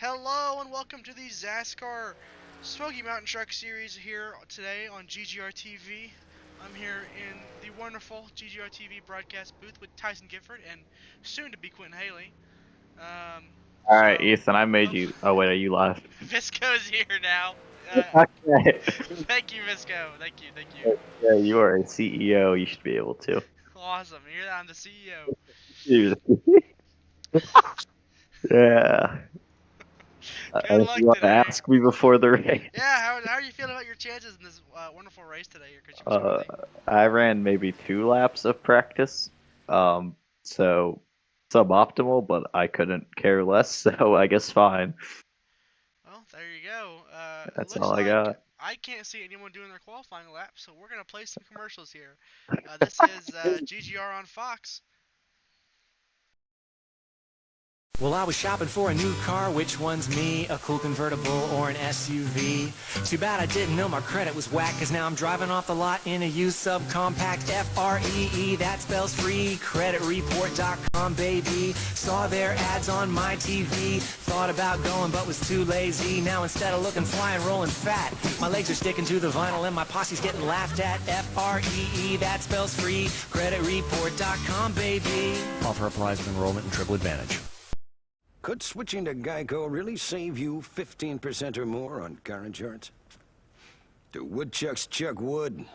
Hello and welcome to the XASCAR Smoky Mountain Truck series here today on GGR TV. I'm here in the wonderful GGR TV broadcast booth with Tyson Gifford and soon to be Quentin Haley. All right, Ethan, I made you. Oh wait, are you live? Visco's here now. Okay. Thank you, Visco. Thank you. Yeah, you are a CEO. You should be able to. Awesome. Here I'm the CEO. Yeah. Good If luck you want to today. ask me before the race, Yeah, how are you feeling about your chances in this wonderful race today here, Christian Smoky? I ran maybe 2 laps of practice, so suboptimal, but I couldn't care less, so I guess fine. Well, there you go. It That's looks all I like got. I can't see anyone doing their qualifying lap, so we're gonna play some commercials here. This is GGR on Fox. Well, I was shopping for a new car. Which one's me? A cool convertible or an SUV? Too bad I didn't know my credit was whack, cause now I'm driving off the lot in a used subcompact. F-R-E-E, that spells free. Creditreport.com, baby. Saw their ads on my TV. Thought about going but was too lazy. Now instead of looking fly and rolling fat, my legs are sticking to the vinyl and my posse's getting laughed at. F-R-E-E, that spells free. Creditreport.com, baby. Offer applies with enrollment and triple advantage. Could switching to Geico really save you 15% or more on car insurance? Do woodchucks chuck wood?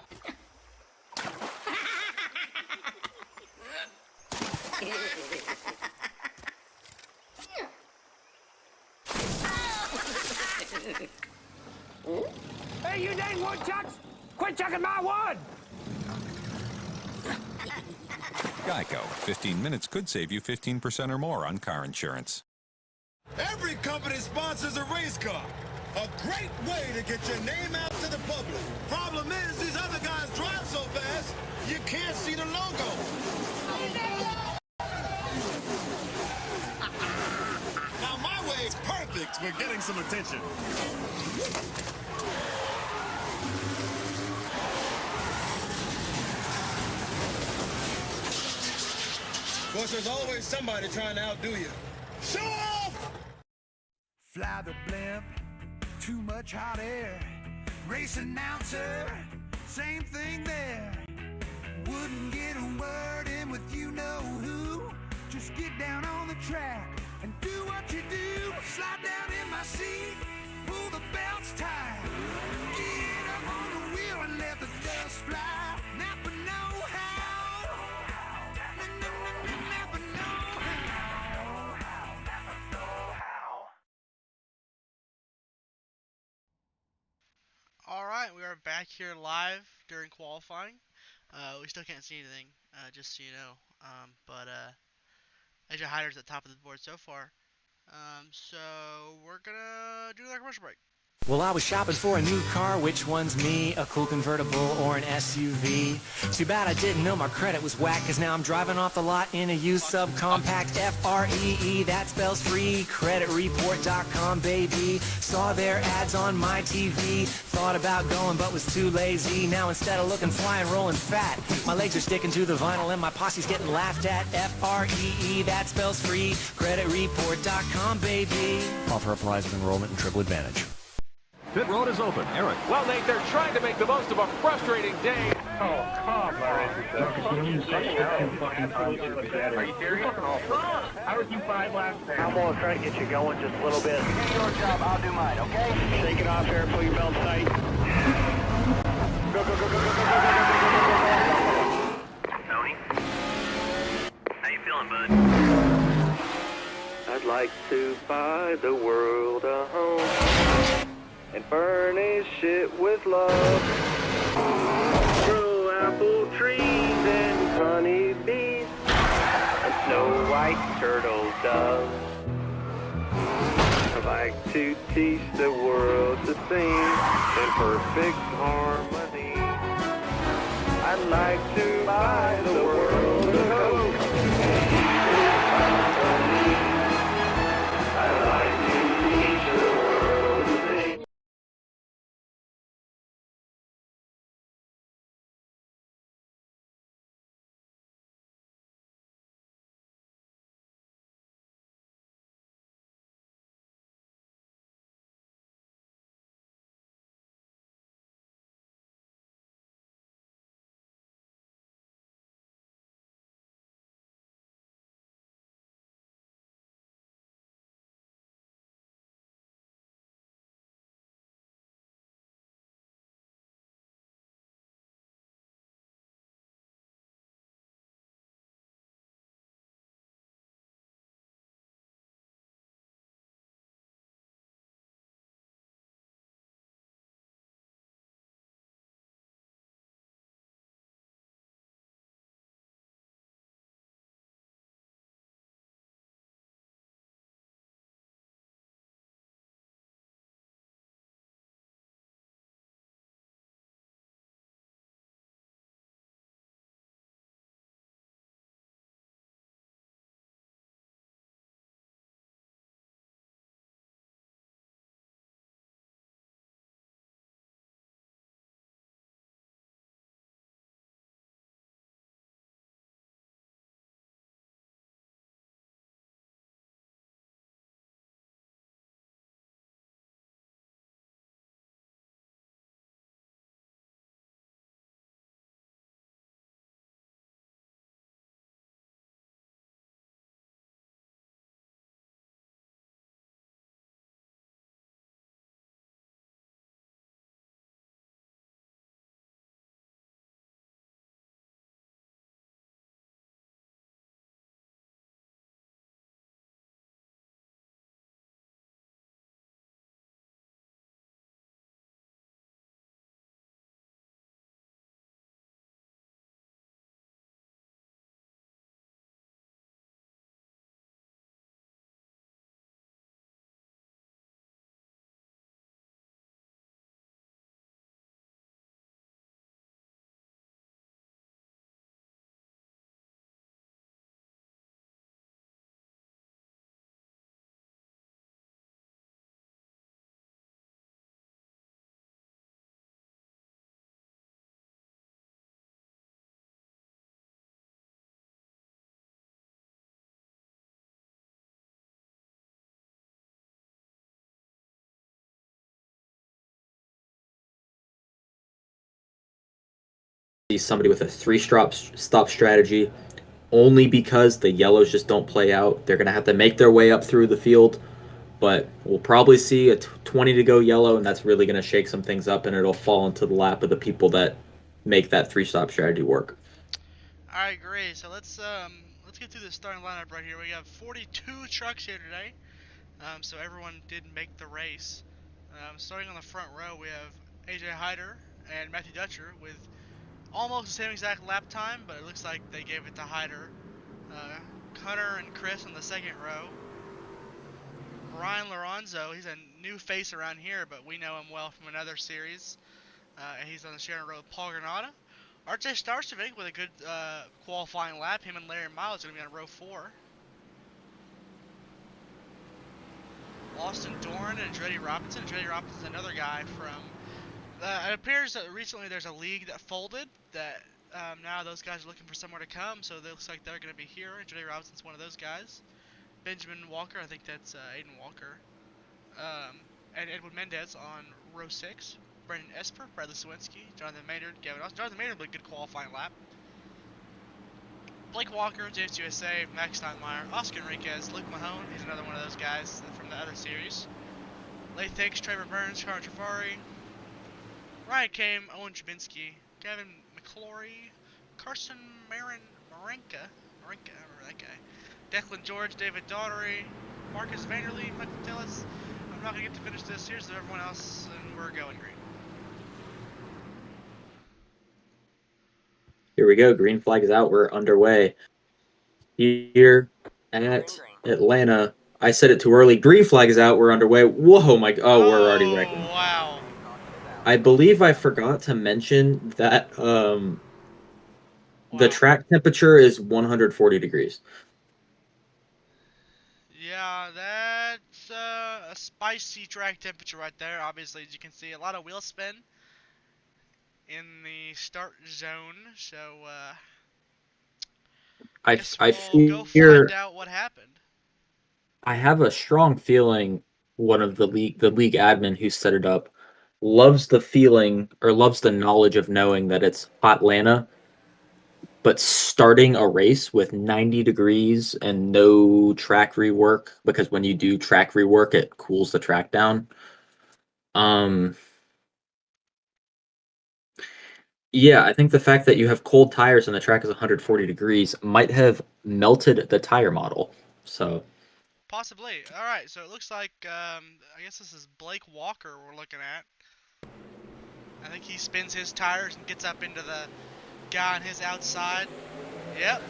Hey, you dang woodchucks! Quit chucking my wood! Geico. 15 minutes could save you 15% or more on car insurance. Every company sponsors a race car. A great way to get your name out to the public. Problem is, these other guys drive so fast, you can't see the logo. Now, my way is perfect for getting some attention. Of course, there's always somebody trying to outdo you. Show off! Fly the blimp, too much hot air. Race announcer, same thing there. Wouldn't get a word in with you-know-who. Just get down on the track and do what you do. Slide down in my seat, pull the belts tight. Get up on the wheel and let the dust fly. Napa know how. Napa know Alright, we are back here live during qualifying. We still can't see anything, just so you know. But AJ Hyder's at the top of the board so far. So we're gonna do another commercial break. Well, I was shopping for a new car. Which one's me? A cool convertible or an SUV? Too bad I didn't know my credit was whack, cause now I'm driving off the lot in a used subcompact. F-R-E-E, that spells free. Creditreport.com, baby. Saw their ads on my TV. Thought about going but was too lazy. Now instead of looking fly and rolling fat, my legs are sticking to the vinyl and my posse's getting laughed at. F-R-E-E, that spells free. Creditreport.com, baby. Offer applies with enrollment and triple advantage. Pit road is open. Eric. Well, Nate, they're trying to make the most of a frustrating day. Oh, come on. Are you serious? How did you 5 laps there? I'm going to try to get you going just a little bit. You do your job, I'll do mine, okay? Shake it off here, pull your belt tight. Go. Tony? How you feeling, bud? I'd like to buy the world a home and furnish it with love. Grow apple trees and honey bees and snow white turtle doves. I'd like to teach the world to sing in perfect harmony. I'd like to buy the world a somebody with a stop strategy, only because the yellows just don't play out. They're going to have to make their way up through the field, but we'll probably see a 20 to go yellow, and that's really going to shake some things up, and it'll fall into the lap of the people that make that three-stop strategy work. I agree. So let's get through the starting lineup right here. We have 42 trucks here today. So everyone did make the race. Starting on the front row, we have AJ Hyder and Matthew Dutcher with almost the same exact lap time, but it looks like they gave it to Hyder. Hunter and Chris on the second row. Ryan Lorenzo, he's a new face around here, but we know him well from another series. And he's on the sharing row with Paul Granada. RJ Starcevic with a good qualifying lap. Him and Larry Miles are going to be on row 4. Austin Doran and Andretti Robinson. Andretti Robinson's another guy from... it appears that recently there's a league that folded that now those guys are looking for somewhere to come, so it looks like they're going to be here. Andretti Robinson's one of those guys. Benjamin Walker, I think that's Aiden Walker. And Edwin Mendez on row 6. Brendan Esper, Bradley Sawinski, Jonathan Maynard, Gavin Austin. Jonathan Maynard with a good qualifying lap. Blake Walker, James USA, Max Steinmeier, Oscar Enriquez, Luke Mahone, he's another one of those guys from the other series. Lath Hicks, Trevor Burns, Carter Trafari, Ryan Kame, Owen Jabinski, Gavin McClory, Carson Marenka, I remember that guy. Declan George, David Daughtery, Marcus Vanderlee, Michael Tillis. I'm not going to get to finish this. Here's everyone else, and we're going green. Here we go. Green flag is out. We're underway. Here at Atlanta. I said it too early. Green flag is out. We're underway. Whoa, my... Oh, we're already wrecking. Wow. I believe I forgot to mention that the track temperature is 140 degrees. Yeah, that's a spicy track temperature right there. Obviously, as you can see, a lot of wheel spin in the start zone. So, I guess I we'll go fear... find out what happened. I have a strong feeling one of the league admin who set it up loves the feeling or loves the knowledge of knowing that it's Hotlanta, but starting a race with 90 degrees and no track rework, because when you do track rework, it cools the track down. Yeah, I think the fact that you have cold tires and the track is 140 degrees might have melted the tire model. So Possibly. All right, so it looks like I guess this is Blake Walker we're looking at. I think he spins his tires and gets up into the guy on his outside. Yep.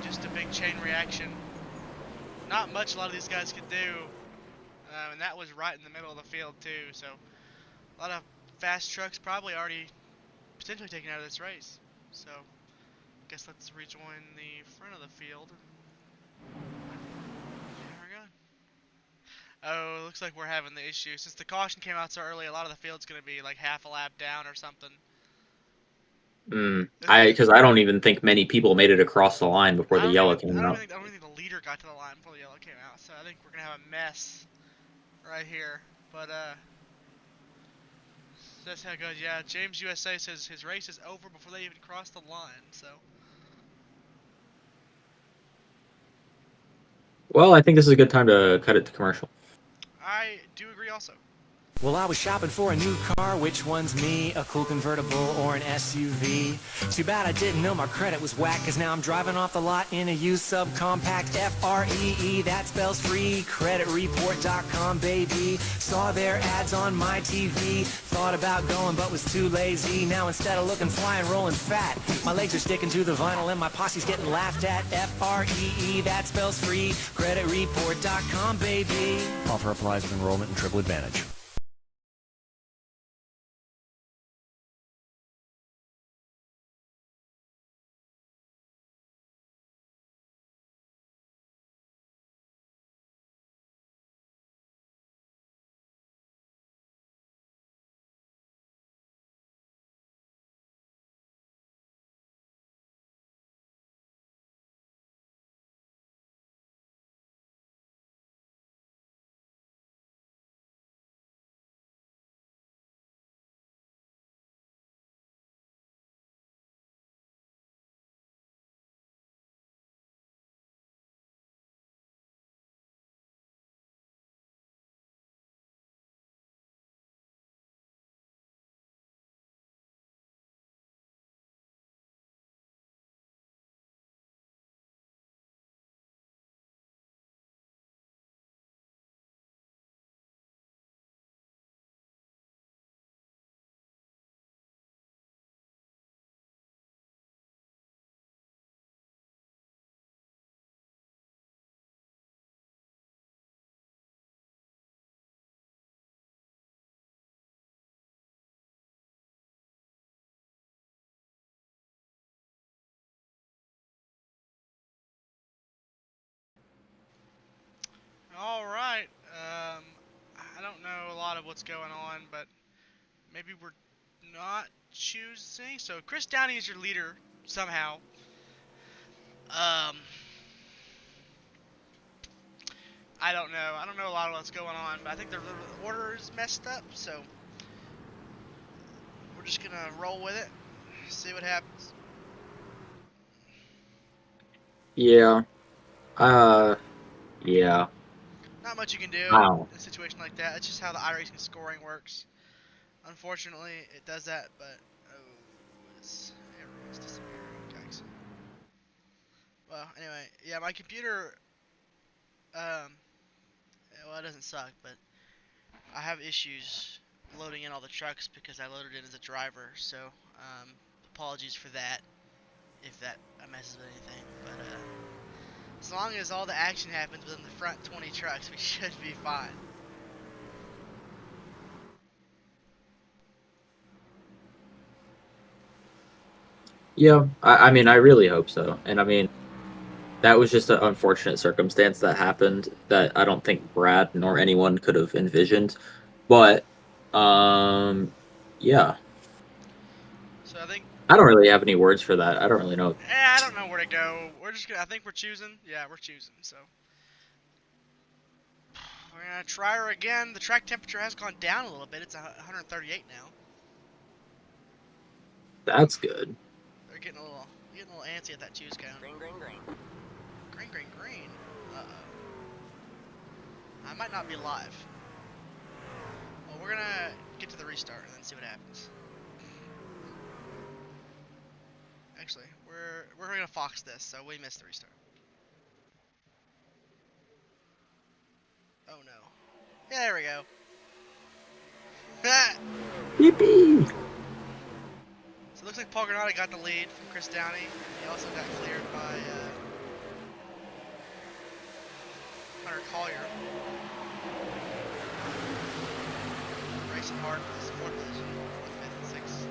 Just a big chain reaction. Not much a lot of these guys could do. And that was right in the middle of the field too. So a lot of fast trucks probably already potentially taken out of this race. So I guess let's rejoin the front of the field. There we go. Oh, it looks like we're having the issue. Since the caution came out so early, a lot of the field's going to be like half a lap down or something. because I don't even think many people made it across the line before the yellow came out. I don't even think the leader got to the line before the yellow came out. So I think we're going to have a mess right here. But that's how it goes. Yeah, James USA says his race is over before they even cross the line. So. Well, I think this is a good time to cut it to commercial. I do agree also. Well, I was shopping for a new car. Which one's me? A cool convertible or an SUV? Too bad I didn't know my credit was whack, cause now I'm driving off the lot in a used subcompact. F-R-E-E, that spells free. Creditreport.com, baby. Saw their ads on my TV. Thought about going but was too lazy. Now instead of looking fly and rolling fat, my legs are sticking to the vinyl and my posse's getting laughed at. F-R-E-E, that spells free. Creditreport.com, baby. Offer applies with enrollment and triple advantage. All right. I don't know a lot of what's going on, but maybe we're not choosing. So Chris Downey is your leader somehow. Um, I don't know. I don't know a lot of what's going on, but I think the order is messed up. So we're just gonna roll with it, see what happens. Yeah. Yeah. Not much you can do Wow. in a situation like that. It's just how the iRacing scoring works. Unfortunately, it does that, but everyone's disappearing. Yikes. Well, anyway, yeah, my computer, well, it doesn't suck, but I have issues loading in all the trucks because I loaded in as a driver. So, apologies for that if that messes with anything. But as long as all the action happens within the front 20 trucks, we should be fine. Yeah. I mean, I really hope so. And I mean, that was just an unfortunate circumstance that happened that I don't think Brad nor anyone could have envisioned. But, yeah. So I think I don't really have any words for that. I don't really know. I don't know where to go. We're just gonna. I think we're choosing. Yeah, we're choosing. So we're gonna try her again. The track temperature has gone down a little bit. It's 138 now. That's good. They're getting a little antsy at that choose count. Green, green, green. Green, green, green. Uh oh. I might not be live. Well, we're gonna get to the restart and then see what happens. Actually, we're gonna fox this, so we missed the restart. Oh no. Yeah, there we go. Yippee! So it looks like Paul Granada got the lead from Chris Downey. He also got cleared by Hunter Collier. Racing hard for this fourth position, fourth, fifth, and sixth.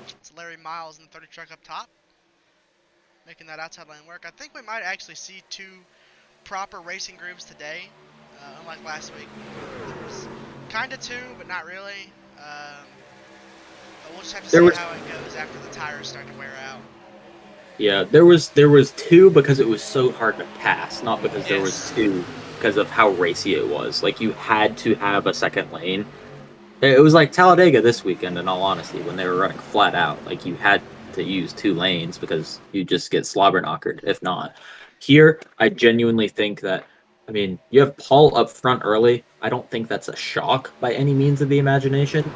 It's Larry Miles in the 30 truck up top, making that outside lane work. I think we might actually see two proper racing groups today, unlike last week. There was kind of two, but not really. But we'll just have to see how it goes after the tires start to wear out. Yeah, there was two because it was so hard to pass, not because there was two because of how racy it was. Like, you had to have a second lane. It was like Talladega this weekend, in all honesty, when they were running flat out. Like, you had to use two lanes because you just get slobber knockered if not. Here, I genuinely think that, I mean, you have Paul up front early. I don't think that's a shock by any means of the imagination.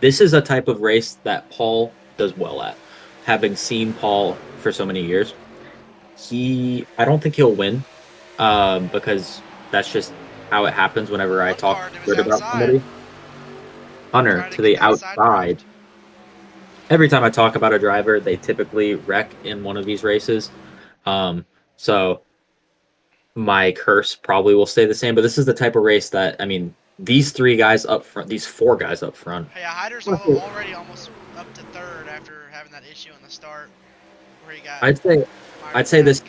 This is a type of race that Paul does well at. Having seen Paul for so many years, I don't think he'll win, because that's just how it happens whenever I talk good about somebody. Hunter to the outside. Every time I talk about a driver, they typically wreck in one of these races. So my curse probably will stay the same, but this is the type of race that, I mean, these three guys up front, these four guys up front. Yeah, Hyder's already almost up to third after having that issue in the start where he got. I'd say this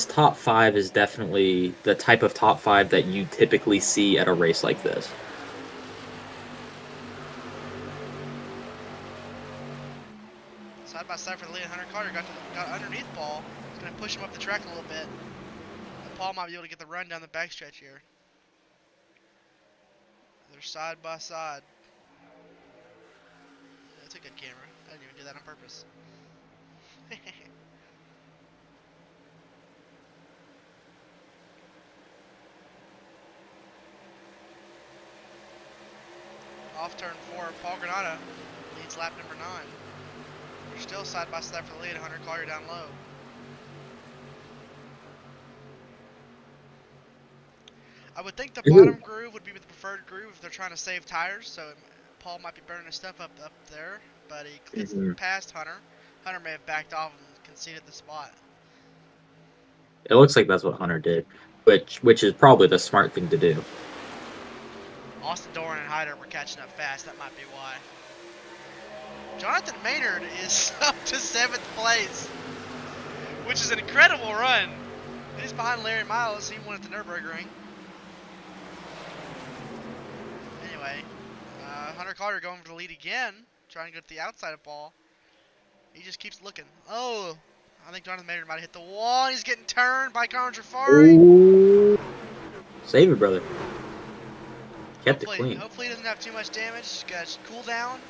top five is definitely the type of top five that you typically see at a race like this. Side by side for the lead, Hunter Carter got underneath Paul. He's gonna push him up the track a little bit. And Paul might be able to get the run down the backstretch here. They're side by side. That's a good camera. I didn't even do that on purpose. Off turn 4, Paul Granada leads lap number 9. They're still side by side for the lead. Hunter Collier down low. I would think the bottom groove would be the preferred groove if they're trying to save tires, so Paul might be burning his stuff up there, but he gets past Hunter. Hunter may have backed off and conceded the spot. It looks like that's what Hunter did, which is probably the smart thing to do. Austin Doran and Hyder were catching up fast. That might be why. Jonathan Maynard is up to 7th place, which is an incredible run. He's behind Larry Miles. He won at the Nürburgring. Anyway, Hunter Collier going for the lead again, trying to get to the outside of ball. He just keeps looking. Oh, I think Jonathan Maynard might have hit the wall. He's getting turned by Conor Jafari. Ooh. Save it, brother. Kept it clean. Hopefully he doesn't have too much damage. Just gotta cool down.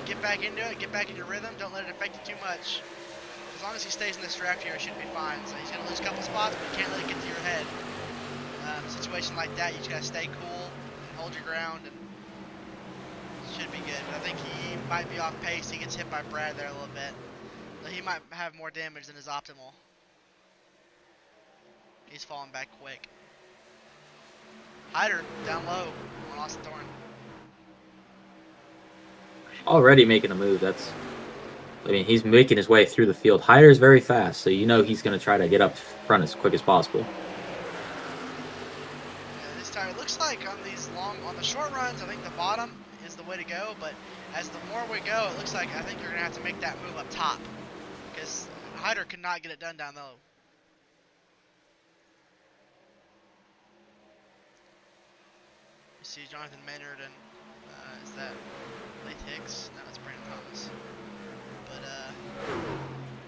Get back into it. Get back in your rhythm. Don't let it affect you too much. As long as he stays in this draft here, he should be fine. So he's gonna lose a couple spots, but you can't let it get to your head. In a situation like that, you just gotta stay cool and hold your ground, and it should be good. But I think he might be off pace. He gets hit by Brad there a little bit. So he might have more damage than his optimal. He's falling back quick. Hyder down low on Austin Thorne. Already making a move. I mean, he's making his way through the field. Hyder is very fast, so you know he's going to try to get up front as quick as possible. Yeah, this tire looks like on the short runs, I think the bottom is the way to go. But as the more we go, it looks like I think you're going to have to make that move up top, because Hyder could not get it done down low. You see Jonathan Maynard and is that Laith Hicks? No, it's Brandon Thomas. But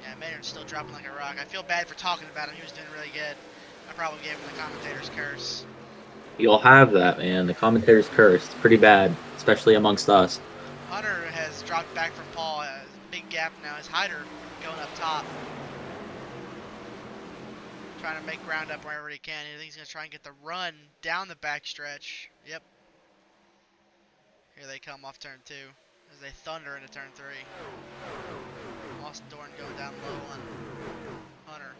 yeah, Maynard's still dropping like a rock. I feel bad for talking about him. He was doing really good. I probably gave him the commentator's curse. You'll have that, man. The commentator's curse. It's pretty bad, especially amongst us. Hunter has dropped back from Paul. Big gap now is Hyder going up top. Trying to make ground up wherever he can. I think he's going to try and get the run down the backstretch. Yep. Here they come off turn 2 as they thunder into turn 3. Austin Thorne going down low on Hunter.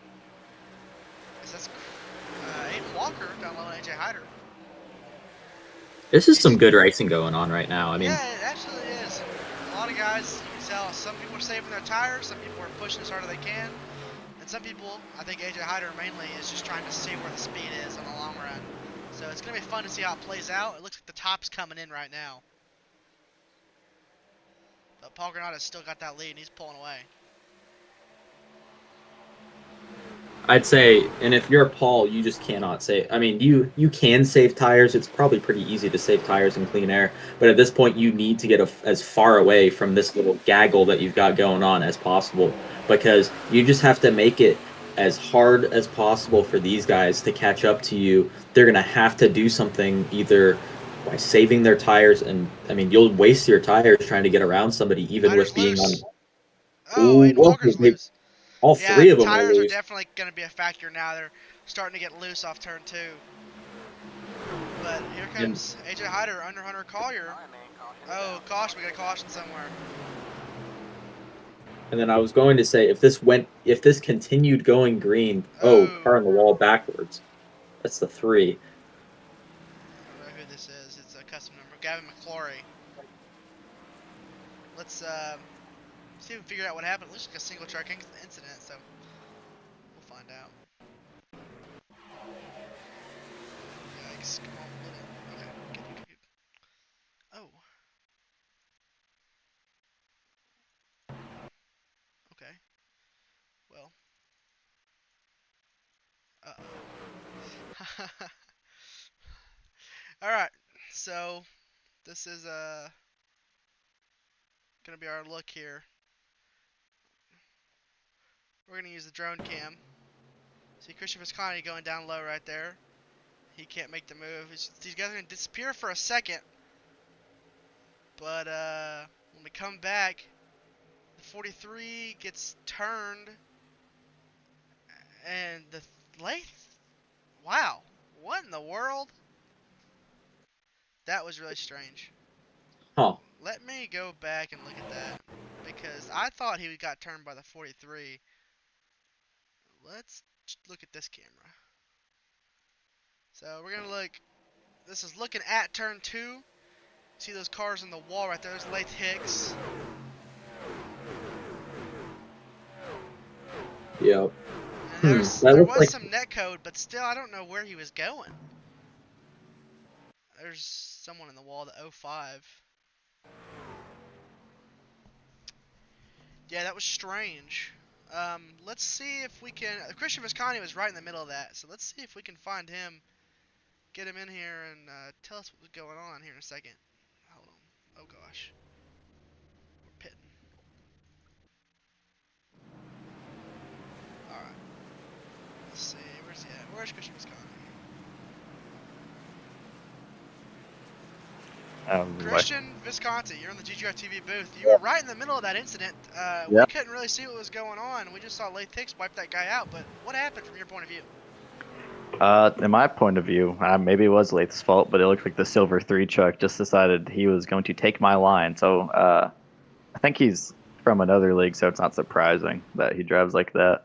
That's Aiden Walker down low on AJ Hyder. This is some good racing going on right now. I mean, yeah, it absolutely is. A lot of guys, you can tell, some people are saving their tires, some people are pushing as hard as they can, and some people, I think AJ Hyder mainly, is just trying to see where the speed is on the long run. So it's going to be fun to see how it plays out. It looks like the top's coming in right now. But Paul Granada's still got that lead, and he's pulling away. I'd say, and if you're Paul, you just cannot save. I mean, you can save tires. It's probably pretty easy to save tires in clean air. But at this point, you need to get as far away from this little gaggle that you've got going on as possible, because you just have to make it as hard as possible for these guys to catch up to you. They're going to have to do something either by saving their tires, and I mean, you'll waste your tires trying to get around somebody, even Hyder's with being loose. on. Oh, Aiden Walker's loose. All three of them tires are are loose. definitely going to be a factor now. They're starting to get loose off turn 2. But here comes AJ Hyder under Hunter Collier. Oh, caution! We got a caution somewhere. And then I was going to say, if this continued going green, car on the wall backwards. That's the 3. I don't know who this is. It's a custom number. Gavin McClory. Let's see if we can figure out what happened. It looks like a single track incident, so we'll find out. Yikes! Come on, okay, good. Oh. Okay. Well. Alright, so this is gonna be our look here. We're gonna use the drone cam. See Christian Visconti going down low right there. He can't make the move. These guys are gonna disappear for a second. But when we come back, the 43 gets turned, and the Laith. Wow, what in the world? That was really strange. Huh. Let me go back and look at that, because I thought he got turned by the 43. Let's look at this camera. So we're gonna look. This is looking at turn 2. See those cars on the wall right there? There's Laith Hicks. Yep. And there was some net code, but still, I don't know where he was going. There's someone in the wall, the 05. Yeah, that was strange. Let's see if we can. Christian Visconti was right in the middle of that, so let's see if we can find him, get him in here, and tell us what was going on here in a second. Hold on. Oh gosh, we're pitting. All right. Let's see. Where's he at? Where's Christian Visconti? Christian Visconti, you're in the GGR TV booth. You were right in the middle of that incident. We couldn't really see what was going on. We just saw Lath Hicks wipe that guy out. But what happened from your point of view? In my point of view, maybe it was Lath's fault, but it looked like the Silver 3 truck just decided he was going to take my line. So I think he's from another league, so it's not surprising that he drives like that.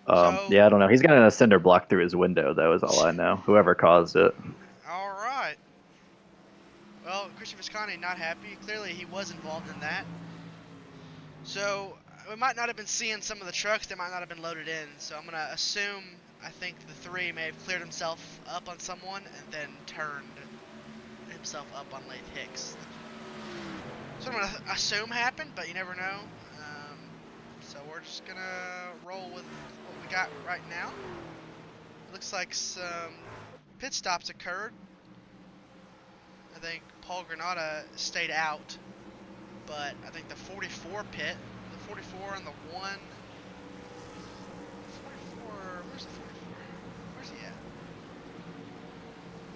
Yeah, I don't know. He's got a cinder block through his window, though, is all I know. Whoever caused it. All right. Well, Christian Visconti not happy. Clearly, he was involved in that. So we might not have been seeing some of the trucks. They might not have been loaded in. So I'm gonna assume. I think the 3 may have cleared himself up on someone and then turned himself up on Lath Hicks. So I'm gonna assume happened, but you never know. So we're just gonna roll with what we got right now. Looks like some pit stops occurred. I think Paul Granada stayed out, but I think the 44 pit, the 44 and the 1. 44, where's the 44? Where's he at?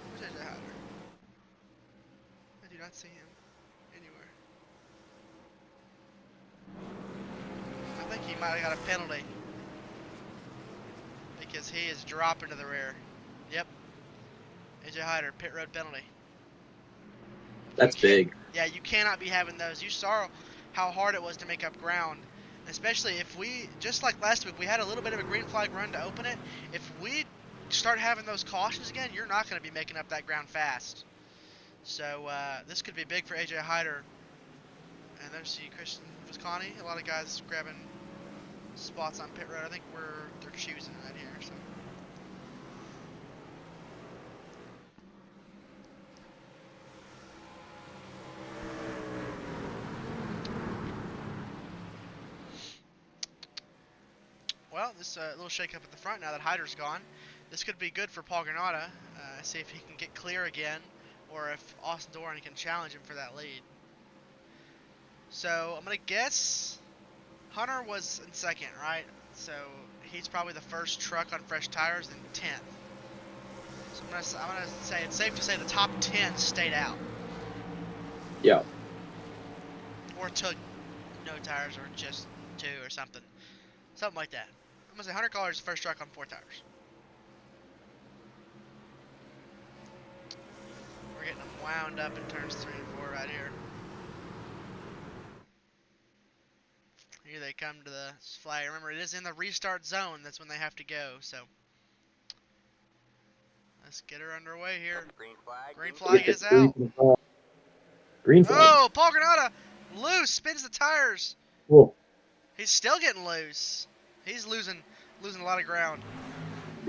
Where's AJ Hyder? I do not see him anywhere. I think he might have got a penalty because he is dropping to the rear. Yep. AJ Hyder, pit road penalty. That's big. Yeah, you cannot be having those. You saw how hard it was to make up ground. Especially if we, just like last week, we had a little bit of a green flag run to open it. If we start having those cautions again, you're not going to be making up that ground fast. So this could be big for AJ Hyder. And there's see Christian Visconti. A lot of guys grabbing spots on pit road. I think they're choosing right here. So. Well, this little shake-up at the front now that Hyder's gone. This could be good for Paul Granada. See if he can get clear again, or if Austin Doran can challenge him for that lead. So I'm gonna guess Hunter was in second, right? So he's probably the first truck on fresh tires and 10th. So I'm gonna say it's safe to say the top 10 stayed out. Yeah. Or took no tires, or just 2 or something. Something like that. I'm gonna say Hunter Collar is the first truck on 4 tires. We're getting them wound up in turns 3 and 4 right here. Here they come to the flag. Remember, it is in the restart zone. That's when they have to go. So let's get her underway here. Green flag is out. Green flag. Oh, Paul Granada loose, spins the tires. Whoa. He's still getting loose. He's losing a lot of ground.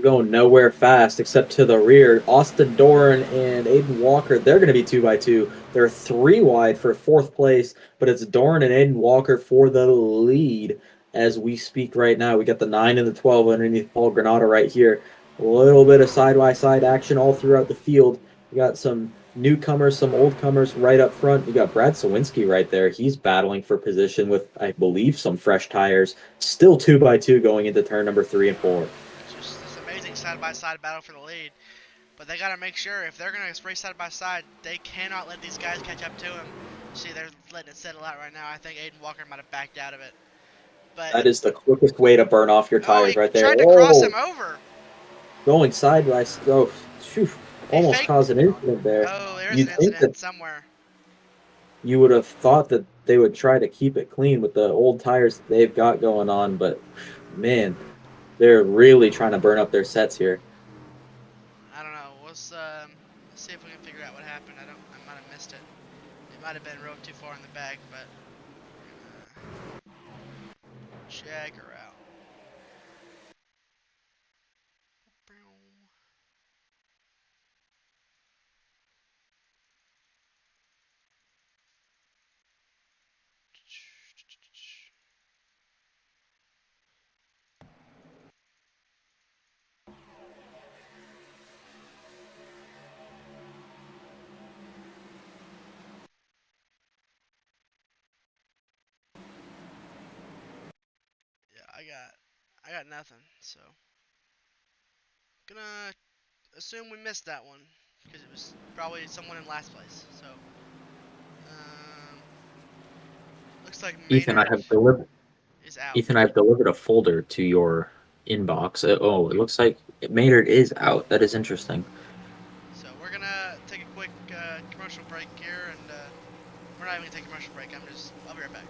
Going nowhere fast except to the rear. Austin Doran and Aiden Walker, they're going to be 2x2. They're 3 wide for 4th place, but it's Doran and Aiden Walker for the lead as we speak right now. We got the 9 and the 12 underneath Paul Granada right here. A little bit of side-by-side action all throughout the field. We got some newcomers, some old-comers right up front. We got Brad Sawinski right there. He's battling for position with, I believe, some fresh tires. Still 2x2 going into turn number 3 and 4. Just this amazing side-by-side battle for the lead. But they got to make sure if they're going to race side-by-side, they cannot let these guys catch up to him. See, they're letting it settle out right now. I think Aiden Walker might have backed out of it. But that is the quickest way to burn off your tires right there. Tried to cross him over. Going side by side. Oh, almost caused an incident there. Oh, there's an incident somewhere. You would have thought that they would try to keep it clean with the old tires that they've got going on, but man, they're really trying to burn up their sets here. I don't know. Let's see if we can figure out what happened. I might have missed it. It might have been rode too far in the back, but check her out. I got nothing. So gonna assume we missed that one because it was probably someone in last place. So um, looks like Ethan, Maynard is out. I've delivered a folder to your inbox. Oh, it looks like Maynard is out. That is interesting. So we're gonna take a quick commercial break here, and we're not even gonna take a commercial break. I'll be right back.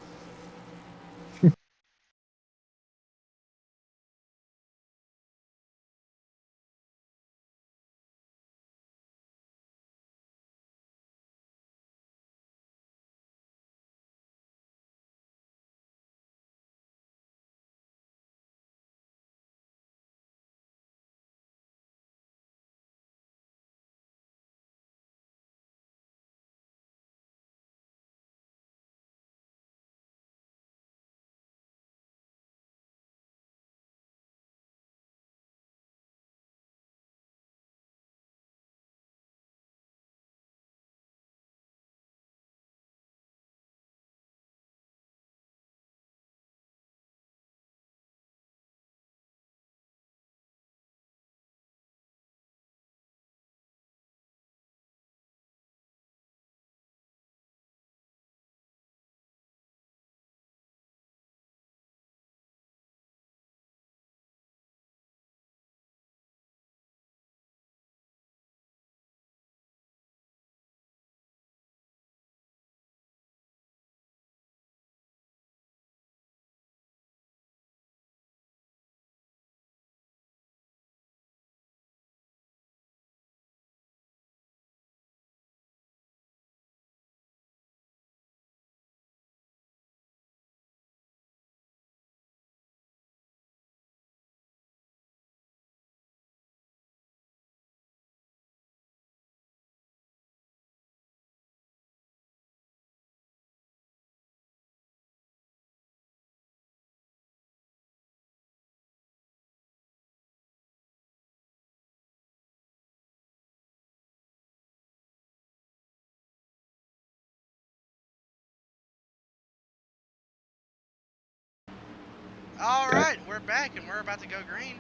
All Okay. right, we're back, and we're about to go green.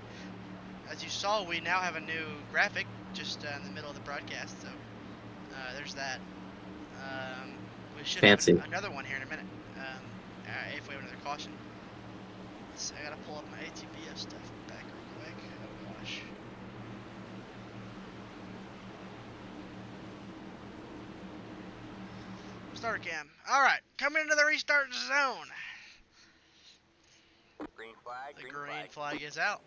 As you saw, we now have a new graphic just in the middle of the broadcast. So there's that. We should Fancy. have another one here in a minute. If we have another caution. So I gotta pull up my ATBF stuff back real quick. Oh gosh. Starter cam. All right, coming into the restart zone. Green flag. The green flag is out.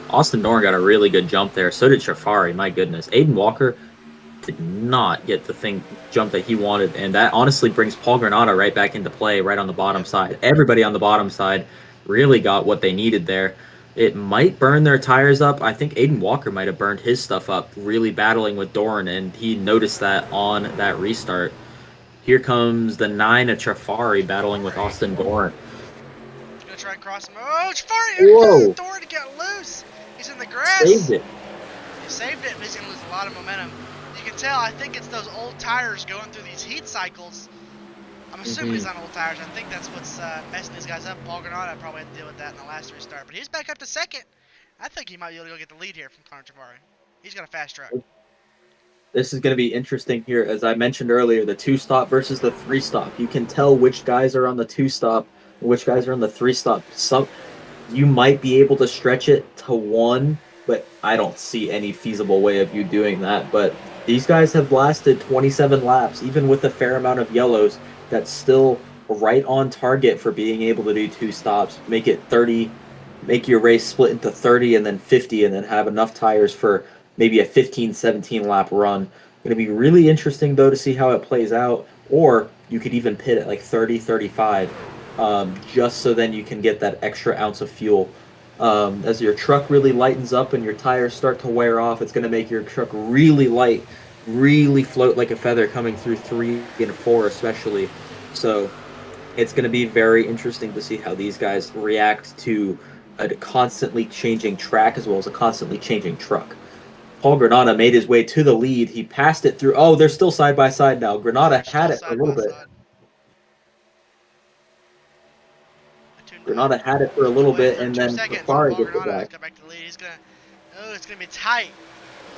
Austin Dorn got a really good jump there. So did Shafari. My goodness. Aiden Walker did not get the jump that he wanted, and that honestly brings Paul Granada right back into play right on the bottom side. Everybody on the bottom side really got what they needed there. It might burn their tires up. I think Aiden Walker might have burned his stuff up really battling with Dorn, and he noticed that on that restart. Here comes the 9 of Chafari battling with Austin Dorn. He's gonna try and cross him. Oh, Chafari! Whoa! Dorn to get loose. He's in the grass. Saved it. He saved it, but he's gonna lose a lot of momentum. You can tell, I think it's those old tires going through these heat cycles. I'm assuming it's not old tires. I think that's what's messing these guys up. Paul Granada probably had to deal with that in the last restart. But he's back up to second. I think he might be able to go get the lead here from Connor Chavari. He's got a fast truck. This is going to be interesting here. As I mentioned earlier, the 2-stop versus the 3-stop. You can tell which guys are on the 2-stop and which guys are on the 3-stop. You might be able to stretch it to 1, but I don't see any feasible way of you doing that. But these guys have lasted 27 laps, even with a fair amount of yellows. That's still right on target for being able to do 2 stops. Make it 30, make your race split into 30 and then 50, and then have enough tires for maybe a 15, 17 lap run. Going to be really interesting, though, to see how it plays out. Or you could even pit at like 30, 35, just so then you can get that extra ounce of fuel. As your truck really lightens up and your tires start to wear off, it's going to make your truck really light, really float like a feather coming through 3 and 4 especially. So it's going to be very interesting to see how these guys react to a constantly changing track as well as a constantly changing truck. Paul Granada made his way to the lead. He passed it through. Oh, they're still side by side now. Granada had it for a little bit. Granada had it for a little bit, For and 2 then seconds, and Safari Paul gets it Granado back. got back to the lead. He's gonna. Oh, it's gonna be tight.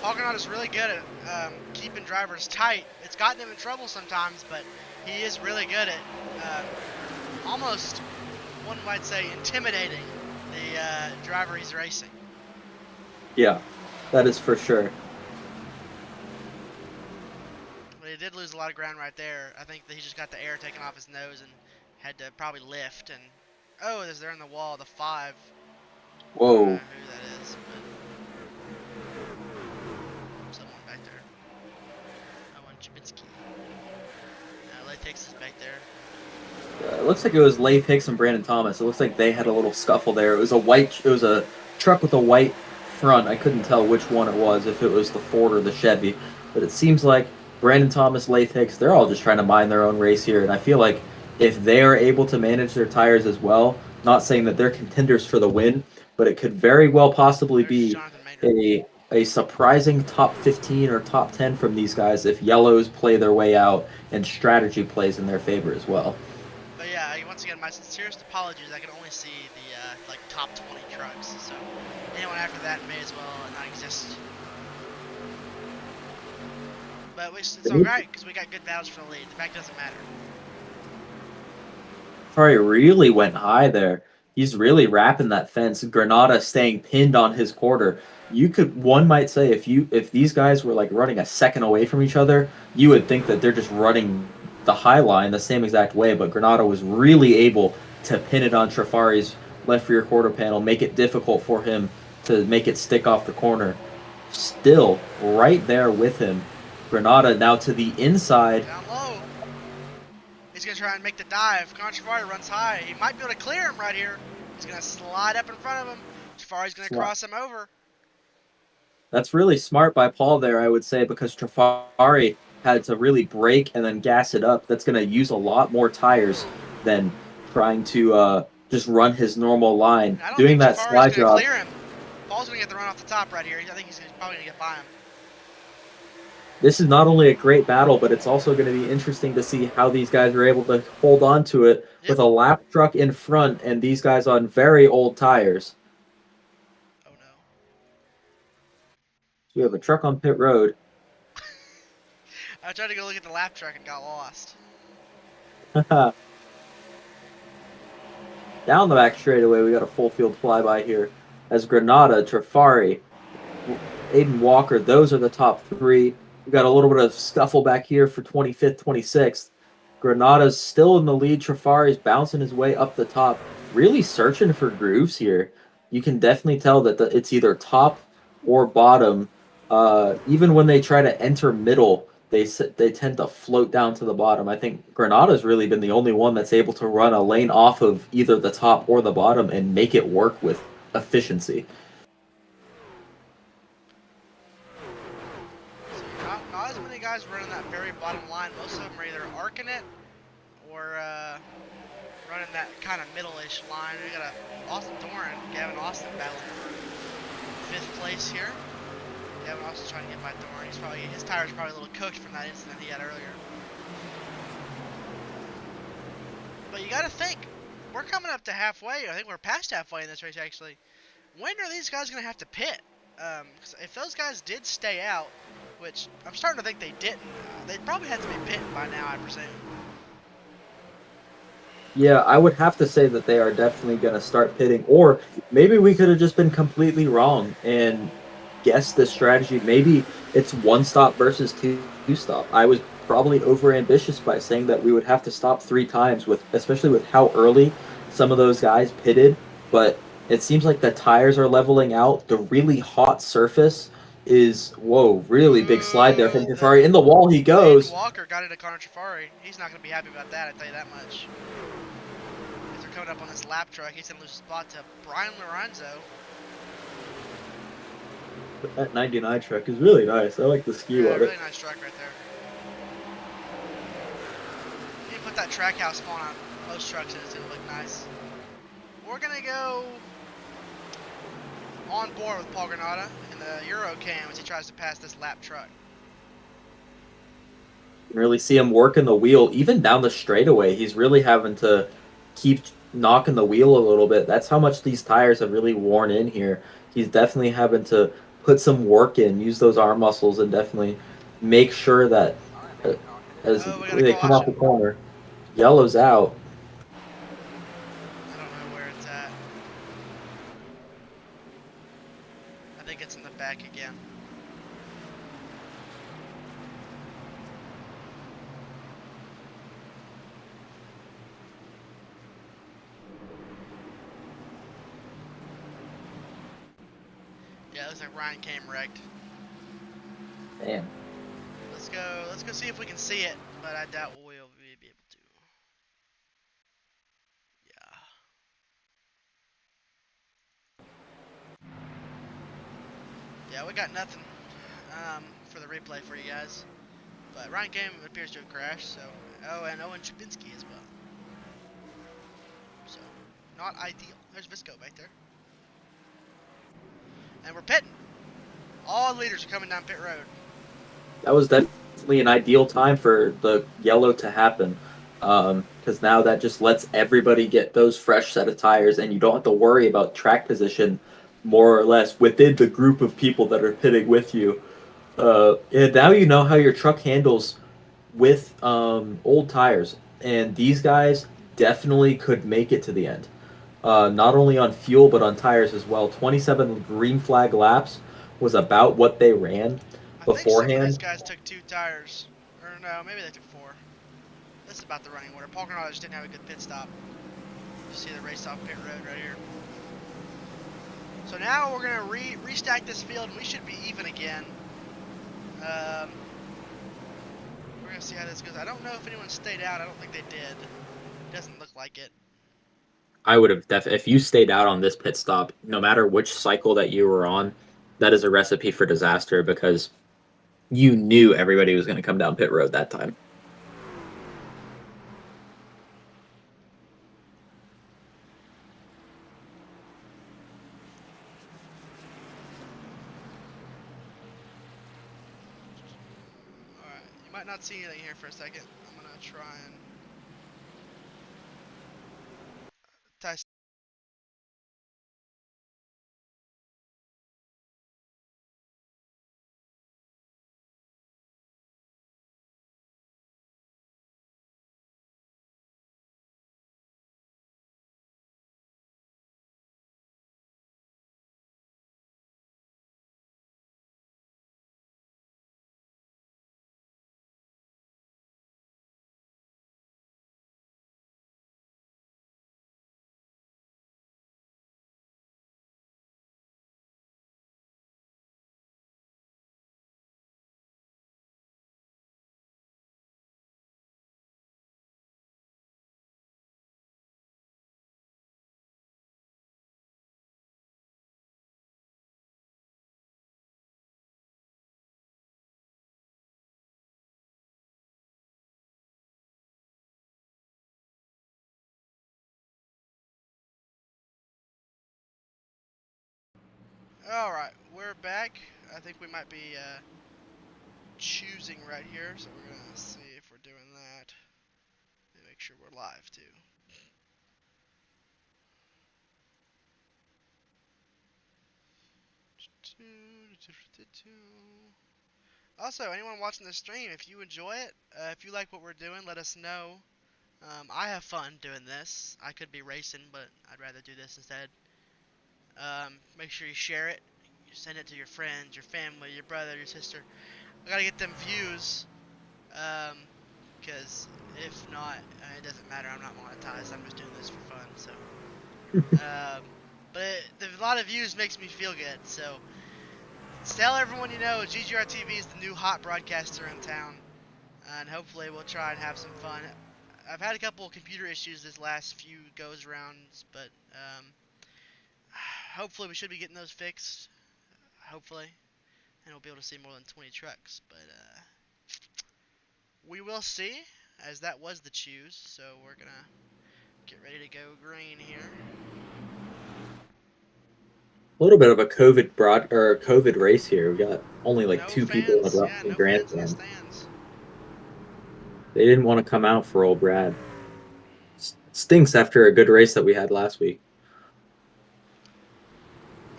Paul Granato's really good at keeping drivers tight. It's gotten him in trouble sometimes, but he is really good at almost, one might say, intimidating the driver he's racing. Yeah, that is for sure. But he did lose a lot of ground right there. I think that he just got the air taken off his nose and had to probably lift. And oh, there's there in the wall, the 5. Whoa. I don't know who that is, but someone back there. Owen Chubinski. Latex is back there. It looks like it was Leif Hicks and Brandon Thomas. It looks like they had a little scuffle there. It was a truck with a white front. I couldn't tell which one it was, if it was the Ford or the Chevy. But it seems like Brandon Thomas, Leif Hicks, they're all just trying to mind their own race here. And I feel like if they are able to manage their tires as well, not saying that they're contenders for the win, but it could very well possibly be a surprising top 15 or top 10 from these guys if yellows play their way out and strategy plays in their favor as well. But yeah, once again, my sincerest apologies. I can only see the like top 20 trucks, so anyone after that may as well not exist. But at least it's alright because we got good battles for the lead. The back doesn't matter. Ferrari really went high there. He's really wrapping that fence. Granada staying pinned on his quarter. One might say if these guys were like running a second away from each other, you would think that they're just running the high line the same exact way, but Granada was really able to pin it on Trafari's left rear quarter panel, make it difficult for him to make it stick off the corner. Still right there with him. Granada now to the inside. Down low. He's going to try and make the dive. Trafari runs high. He might be able to clear him right here. He's going to slide up in front of him. Trafari's going to cross him over. That's really smart by Paul there, I would say, because Trafari had to really brake and then gas it up. That's going to use a lot more tires than trying to just run his normal line. Doing that slide job. Clear him. Paul's going to get the run off the top right here. I think he's probably going to get by him. This is not only a great battle, but it's also going to be interesting to see how these guys are able to hold on to it with a lap truck in front and these guys on very old tires. Oh no. We have a truck on pit road. I tried to go look at the lap truck and got lost. Down the back straightaway, we got a full field flyby here. As Granada, Trafari, Aiden Walker, those are the top 3. We got a little bit of scuffle back here for 25th, 26th. Granada's still in the lead. Trafari's bouncing his way up the top, really searching for grooves here. You can definitely tell that it's either top or bottom. Even when they try to enter middle, they tend to float down to the bottom. I think Granada's really been the only one that's able to run a lane off of either the top or the bottom and make it work with efficiency. Not as many guys running that very bottom line. Most of them are either arcing it or running that kind of middle-ish line. We got Austin Doran, Gavin Austin battling for 5th place here. Gavin Austin's trying to get by Doran. His tire's probably a little cooked from that incident he had earlier. But you got to think, we're coming up to halfway. I think we're past halfway in this race actually. When are these guys going to have to pit? Because if those guys did stay out, which I'm starting to think they didn't, they'd probably have to be pitting by now, I presume. Yeah, I would have to say that they are definitely going to start pitting. Or maybe we could have just been completely wrong and guessed this strategy. Maybe it's 1 stop versus 2 stop. I was probably overambitious by saying that we would have to stop 3 times, especially with how early some of those guys pitted. But it seems like the tires are leveling out. The really hot surface is, really big slide there from Trafari. In the wall he goes. Walker got into Connor Trafari. He's not going to be happy about that, I tell you that much. As they're coming up on this lap truck, he's going to lose his spot to Brian Lorenzo. That 99 truck is really nice. I like the skew of it. Really nice truck right there. You can put that track house spawn on most trucks and it's going to look nice. We're going to go on board with Paul Granada in the Euro cam as he tries to pass this lap truck. You can really see him working the wheel even down the straightaway. He's really having to keep knocking the wheel a little bit. That's how much these tires have really worn in here. He's definitely having to put some work in, use those arm muscles, and definitely make sure that uh, as Oh, we got a they come out caution. the corner, yellow's out. I don't know where it's at. I think it's in the back again. Yeah, it looks like Ryan came wrecked. Man, Let's go. Let's go see if we can see it, but I doubt we'll be able to. Yeah. Yeah, we got nothing for the replay for you guys. But Ryan Game appears to have crashed, so... Oh, and Owen Chabinski as well. So, not ideal. There's Visco back there. And we're pitting. All leaders are coming down pit road. that was definitely an ideal time for the yellow to happen. Because now that just lets everybody get those fresh set of tires, and you don't have to worry about track position more or less within the group of people that are pitting with you. And now you know how your truck handles with old tires, and these guys definitely could make it to the end. Not only on fuel but on tires as well. 27 green flag laps was about what they ran I think some of these beforehand. guys took 2 tires. Or no, maybe they took 4. This is about the running order. Paul Canard just didn't have a good pit stop. You see the race off pit road right here. So now we're gonna restack this field, and we should be even again. We're gonna see how this goes. I don't know if anyone stayed out. I don't think they did. Doesn't look like it. I would have if you stayed out on this pit stop, no matter which cycle that you were on, that is a recipe for disaster because you knew everybody was going to come down pit road that time. Alright, you might not see anything here for a second. I'm gonna try and test. Alright, we're back. I think we might be choosing right here, so we're gonna see if we're doing that. And make sure we're live too. Also, anyone watching the stream, if you enjoy it, if you like what we're doing, let us know. I have fun doing this. I could be racing, but I'd rather do this instead. Make sure you share it. You send it to your friends, your family, your brother, your sister. I gotta get them views. Because if not, it doesn't matter. I'm not monetized. I'm just doing this for fun. So, but a lot of views makes me feel good. So, tell everyone you know GGR TV is the new hot broadcaster in town, and hopefully we'll try and have some fun. I've had a couple of computer issues this last few goes rounds, but hopefully we should be getting those fixed. Hopefully, and we'll be able to see more than 20 trucks. But we will see, as that was the choose. So we're gonna get ready to go green here. A little bit of a COVID race here. We got only like No 2 people in fans, the yeah, in no fans in the grandstand. stands. They didn't want to come out for old Brad. stinks after a good race that we had last week.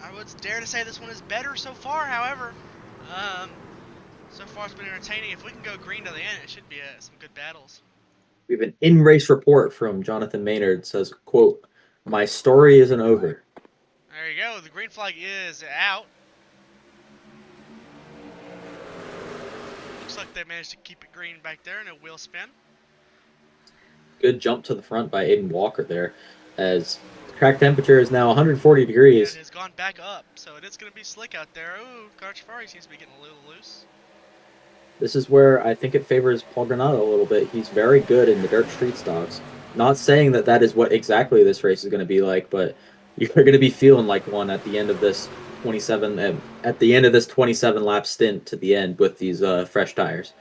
I would dare to say this one is better so far, however. So far it's been entertaining. If we can go green to the end, it should be some good battles. We have an in-race report from Jonathan Maynard. It says, quote, "My story isn't over." There you go. The green flag is out. Looks like they managed to keep it green back there. No wheel spin. Good jump to the front by Aiden Walker there, as track temperature is now 140 degrees. It has gone back up, so it is going to be slick out there. Ooh, Carchafari seems to be getting a little loose. This is where I think it favors Paul Granado a little bit. He's very good in the dirt street stocks. Not saying that that is what exactly this race is going to be like, but you're going to be feeling like one at the end of this 27 lap stint to the end with these fresh tires.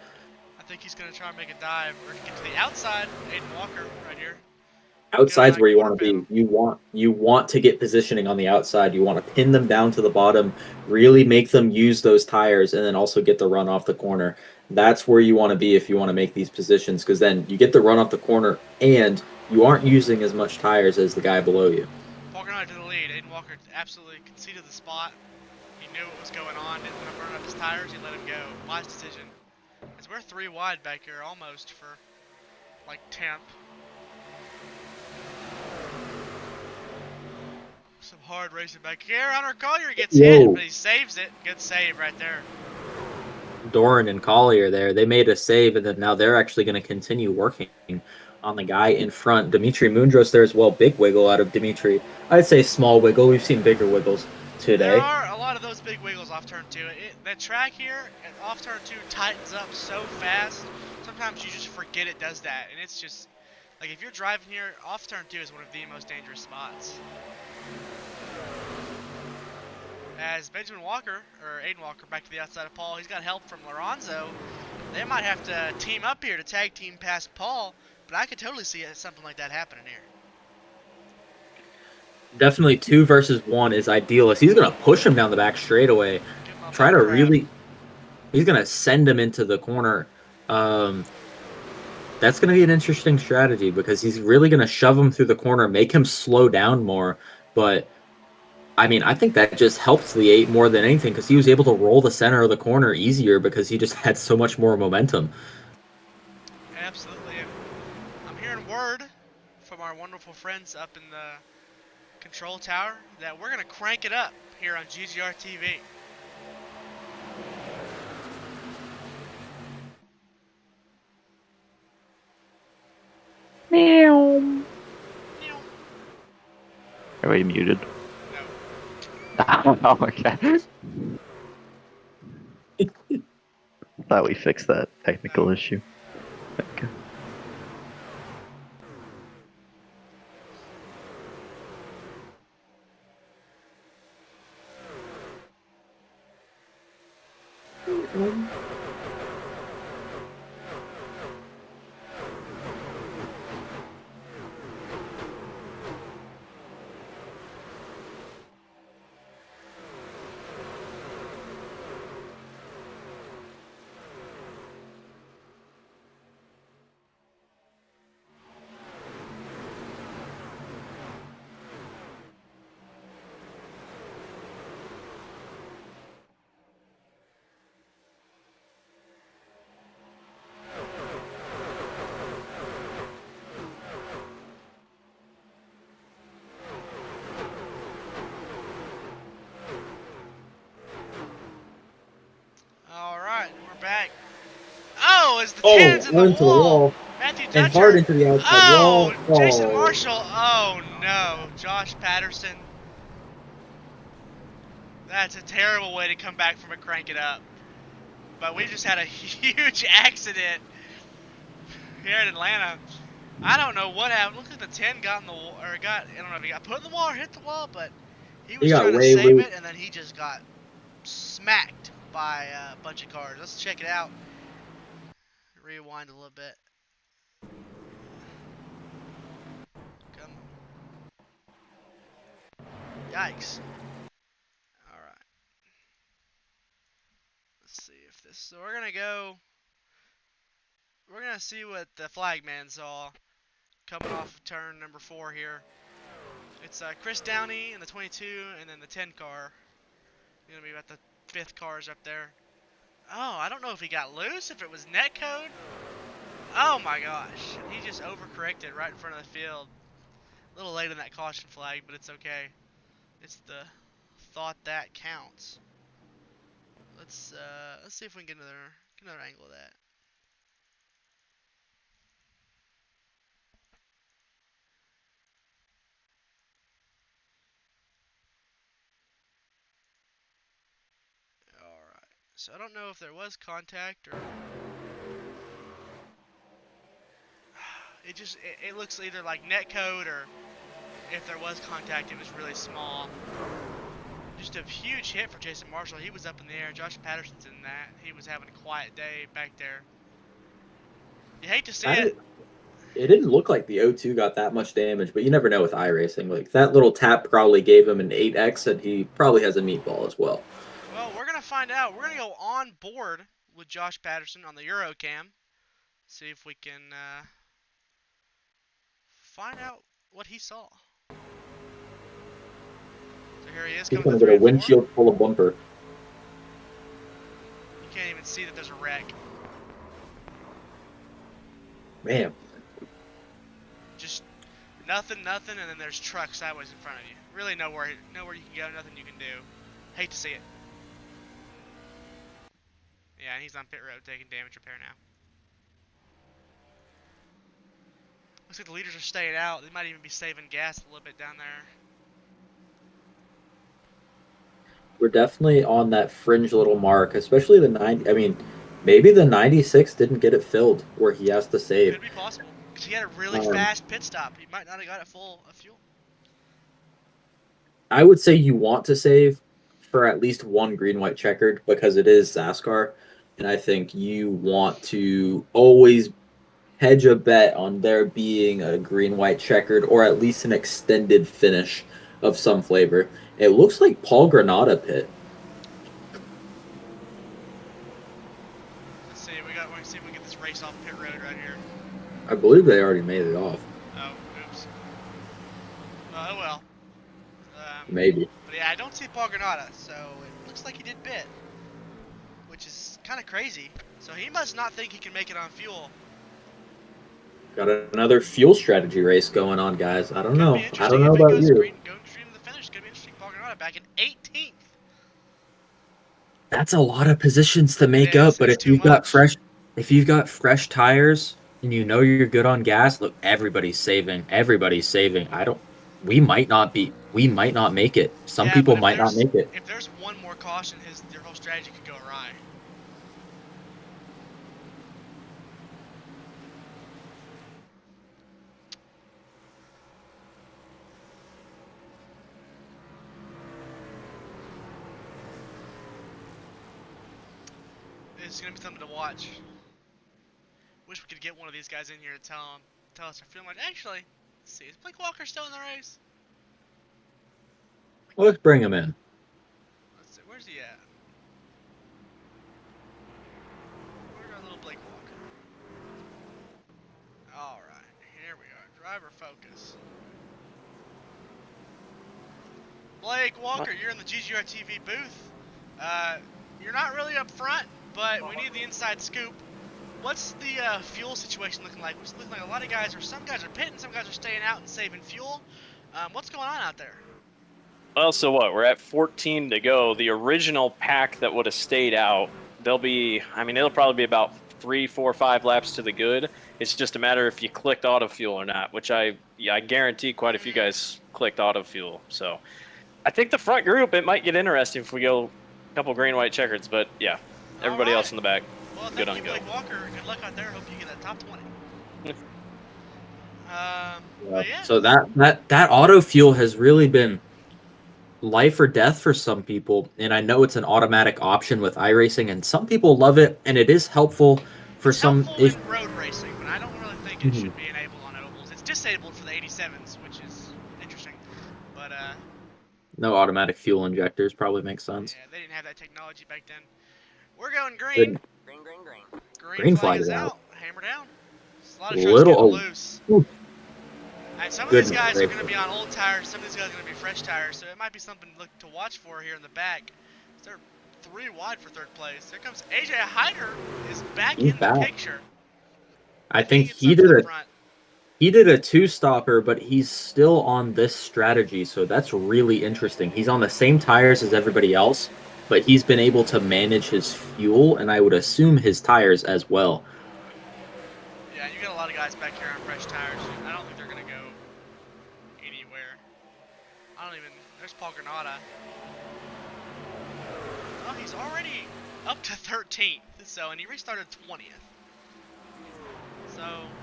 I think he's going to try and make a dive or get to the outside. Aiden Walker right here. Outside's where you want to be. You want to get positioning on the outside. You want to pin them down to the bottom, really make them use those tires, and then also get the run off the corner. That's where you want to be if you want to make these positions, because then you get the run off the corner and you aren't using as much tires as the guy below you. Walker to the lead. Aiden Walker absolutely conceded the spot. He knew what was going on. Didn't want to burn up his tires. He let him go. Wise decision. As we're 3 wide back here, almost for like 10th. Some hard racing back here. Hunter Collier gets hit, but he saves it. Good save right there. Doran and Collier there, they made a save, and then now they're actually going to continue working on the guy in front. Dimitri Mundros there as well. Big wiggle out of Dimitri. I'd say small wiggle. We've seen bigger wiggles today. There are a lot of those big wiggles off turn 2. The track here off turn 2 tightens up so fast. Sometimes you just forget it does that, and it's just like if you're driving here, off turn 2 is one of the most dangerous spots. As Benjamin Walker, or Aiden Walker, back to the outside of Paul, he's got help from Lorenzo. They might have to team up here to tag team past Paul, but I could totally see something like that happening here. Definitely 2 versus 1 is ideal. He's going to push him down the back straightaway. Try to really... He's going to send him into the corner. That's going to be an interesting strategy because he's really going to shove him through the corner, make him slow down more. But, I mean, I think that just helps the 8 more than anything because he was able to roll the center of the corner easier because he just had so much more momentum. Absolutely. And I'm hearing word from our wonderful friends up in the control tower that we're going to crank it up here on GGR TV. Meow. Are we muted? No. Oh, okay. Thought we fixed that technical issue. Okay. Back. Oh, as the 10's in the wall. Matthew Dutcher. And hard into the outside wall. Jason Marshall. Oh, no. Josh Patterson. That's a terrible way to come back from a crank it up. But we just had a huge accident here in Atlanta. I don't know what happened. Look like the 10 got in the wall, or I don't know if he got put in the wall or hit the wall, but he was trying to save it, and then he just got smacked by a bunch of cars. Let's check it out. Rewind a little bit. Come on. Yikes. Alright. Let's see if this... So we're gonna go... We're gonna see what the flagman saw. coming off of turn number 4 here. It's Chris Downey in the 22, and then the 10 car. Gonna be about the 5th cars up there. Oh, I don't know if he got loose, if it was netcode. Oh my gosh, he just overcorrected right in front of the field. A little late on that caution flag, but it's okay. It's the thought that counts. Let's see if we can get another angle of that. Alright, so I don't know if there was contact or... It looks either like netcode or if there was contact, it was really small. Just a huge hit for Jason Marshall. He was up in the air. Josh Patterson's in that. He was having a quiet day back there. You hate to see it. It didn't look like the O2 got that much damage, but you never know with iRacing. Like, that little tap probably gave him an 8x, and he probably has a meatball as well. Well, we're going to find out. We're going to go on board with Josh Patterson on the Eurocam. See if we can find out what he saw. So here he is. He's going to get a windshield full of bumper. You can't even see that there's a wreck. Man. Just nothing, and then there's trucks sideways in front of you. Really nowhere you can go, nothing you can do. Hate to see it. Yeah, and he's on pit road taking damage repair now. Looks like the leaders are staying out. They might even be saving gas a little bit down there. We're definitely on that fringe little mark, especially the 90. I mean, maybe the 96 didn't get it filled where he has to save. Could be possible. Because he had a really fast pit stop. He might not have got it full of fuel. I would say you want to save for at least one green-white checkered because it is XASCAR. And I think you want to always hedge a bet on there being a green-white checkered or at least an extended finish of some flavor. It looks like Paul Granada pit. Let's see. We can see if we get this race off pit road right here. I believe they already made it off. Oh, oops. Oh well. Maybe. But yeah, I don't see Paul Granada, so it looks like he did pit, which is kind of crazy. So he must not think he can make it on fuel. Got another fuel strategy race going on, guys. I don't know. I don't know if about goes you. Going stream to the finish, could be interesting. Paul Granada back in 18th. That's a lot of positions to make up, but if you've got fresh tires and you know you're good on gas, look, everybody's saving. Everybody's saving. We might not make it. Some people might not make it. If there's one more caution, your whole strategy could go awry. It's gonna be something to watch. Wish we could get one of these guys in here to tell us they're feeling like. Actually, let's see. Is Blake Walker still in the race? Well, let's bring him in. Let's see. Where's he at? Where's our little Blake Walker? All right, here we are. Driver focus. Blake Walker, you're in the GGR TV booth. You're not really up front, but we need the inside scoop. What's the fuel situation looking like? It's looking like a lot of guys some guys are pitting, some guys are staying out and saving fuel. What's going on out there? Well, so what? We're at 14 to go. The original pack that would have stayed out, it'll probably be about 3, 4, 5 laps to the good. It's just a matter if you clicked auto fuel or not, which I guarantee quite a few guys clicked auto fuel. So I think the front group, it might get interesting if we go a couple green-white checkers, but yeah, everybody else in the back, well, good on go. Blake Walker. Good luck out there. Hope you get that top 20. Yeah. So that auto fuel has really been life or death for some people, and I know it's an automatic option with iRacing, and some people love it, and it is helpful for some. Helpful in road racing, but I don't really think it should be enabled on ovals. It's disabled for the 87s, which is interesting. But no automatic fuel injectors probably makes sense. Yeah, they didn't have that technology back then. We're going green. Green flag is out. Hammer down. A lot of trucks getting loose. And some of these Goodness guys are going gracious. to be on old tires. Some of these guys are going to be fresh tires. So it might be something to look to watch for here in the back. They're 3 wide for third place. Here comes AJ Hyder is back He's in the back. picture. I think Gets up to the front. he did a two-stopper, but he's still on this strategy, so that's really interesting. He's on the same tires as everybody else, but he's been able to manage his fuel, and I would assume his tires as well. Yeah, you got a lot of guys back here on fresh tires. I don't think they're going to go anywhere. I don't even... There's Paul Granada. Oh, he's already up to 13th. So, and he restarted 20th. So...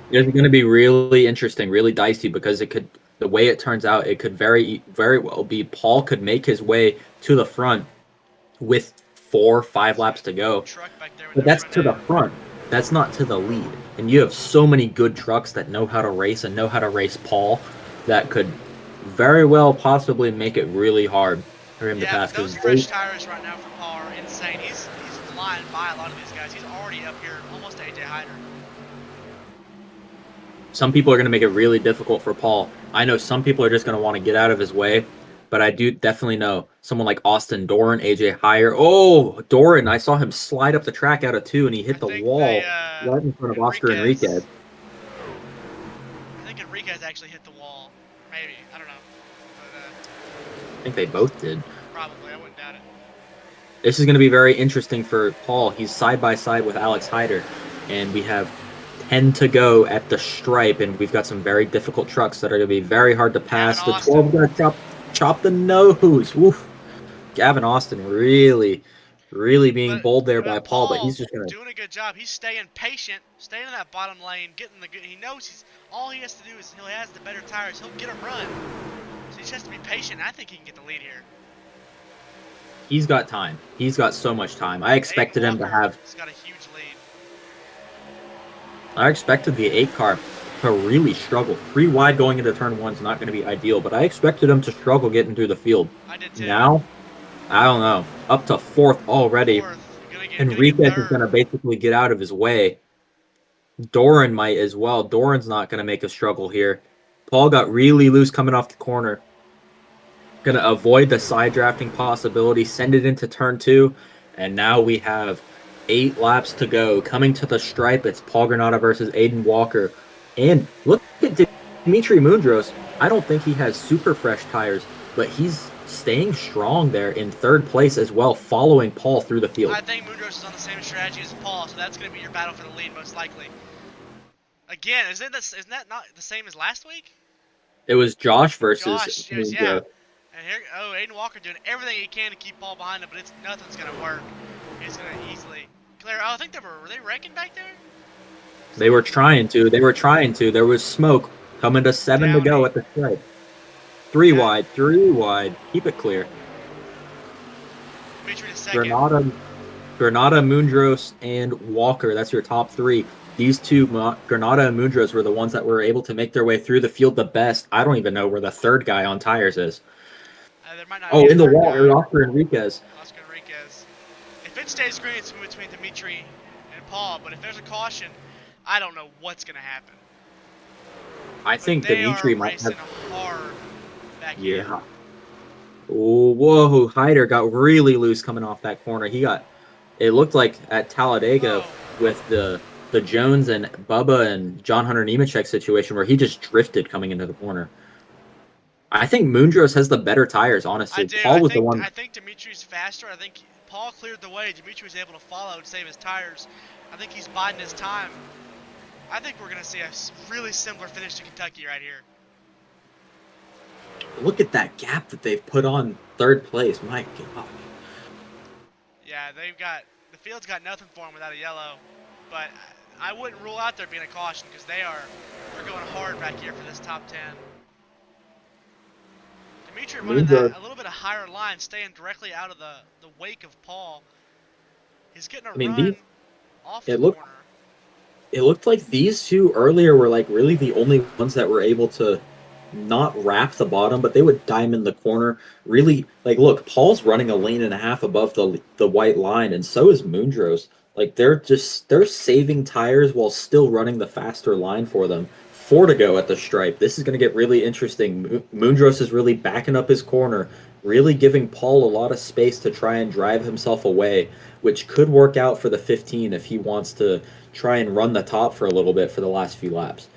It's going to be really interesting, really dicey, because it could... The way it turns out, it could very, very well be Paul could make his way to the front with 4 or 5 laps to go. But that's to the front. That's not to the lead. And you have so many good trucks that know how to race and know how to race Paul that could very well possibly make it really hard for him to pass. Those fresh tires right now for Paul are insane. He's flying by a lot of these guys. He's already up here, almost to AJ Hyder. Some people are going to make it really difficult for Paul. I know some people are just going to want to get out of his way, but I do definitely know someone like Austin Doran, AJ Hyder. Oh, Doran, I saw him slide up the track out of 2, and he hit the wall right in front of Oscar Enriquez. I think Enriquez actually hit the wall. Maybe. I don't know. But, I think they both did. Probably. I wouldn't doubt it. This is going to be very interesting for Paul. He's side by side with Alex Hyder, and we have 10 to go at the stripe, and we've got some very difficult trucks that are going to be very hard to pass. The 12 is going to chop the nose. Woof. Gavin Austin really being bold there by Paul, but he's just going to... doing a good job. He's staying patient, staying in that bottom lane, getting the good... He knows all he has to do is he has the better tires. He'll get a run. So he just has to be patient. I think he can get the lead here. He's got time. He's got so much time. I expected him to have... He's got a huge lead. I expected the 8 car to really struggle. 3 wide going into turn 1 is not going to be ideal, but I expected him to struggle getting through the field. I did too. Now, I don't know. Up to 4th already. Enriquez is going to basically get out of his way. Doran might as well. Doran's not going to make a struggle here. Paul got really loose coming off the corner. Going to avoid the side drafting possibility, send it into turn 2, and now we have 8 laps to go. Coming to the stripe, it's Paul Granada versus Aiden Walker. And look at Dimitri Mundros. I don't think he has super fresh tires, but he's staying strong there in 3rd place as well, following Paul through the field. I think Mundros is on the same strategy as Paul, so that's going to be your battle for the lead most likely. Again, isn't that not the same as last week? It was Josh versus Josh, yeah. And here, Aiden Walker doing everything he can to keep Paul behind him, but nothing's going to work. He's going to easily clear. I think were they wrecking back there? They were trying to. There was smoke coming to 7 to go at the stripe. 3 wide. Keep it clear. Granada, Mundros, and Walker. That's your top 3. These 2, Granada and Mundros, were the ones that were able to make their way through the field the best. I don't even know where the 3rd guy on tires is. In the wall, Oscar Enriquez. Oscar Enriquez. If it stays green, it's between Dimitri and Paul, but if there's a caution, I don't know what's going to happen. I think Dimitri might have... hard back yeah. here. Oh, whoa, Hyder got really loose coming off that corner. It looked like at Talladega with the Jones and Bubba and John Hunter Nemechek situation where he just drifted coming into the corner. I think Mundros has the better tires, honestly. Paul was the one. I think Dimitri's faster. I think Paul cleared the way. Dimitri was able to follow and save his tires. I think he's biding his time. I think we're going to see a really similar finish to Kentucky right here. Look at that gap that they've put on 3rd place. My God. Yeah, the field's got nothing for them without a yellow. But I wouldn't rule out there being a caution because they're going hard back here for this top 10. Dimitri running a little bit of higher line, staying directly out of the wake of Paul. He's getting a run off the corner. It looked like these 2 earlier were like really the only ones that were able to not wrap the bottom, but they would diamond the corner. Really, like, look, Paul's running a lane and a half above the white line, and so is Mundros. Like, they're saving tires while still running the faster line for them. 4 to go at the stripe. This is going to get really interesting. Moondros is really backing up his corner, really giving Paul a lot of space to try and drive himself away, which could work out for the 15 if he wants to try and run the top for a little bit for the last few laps.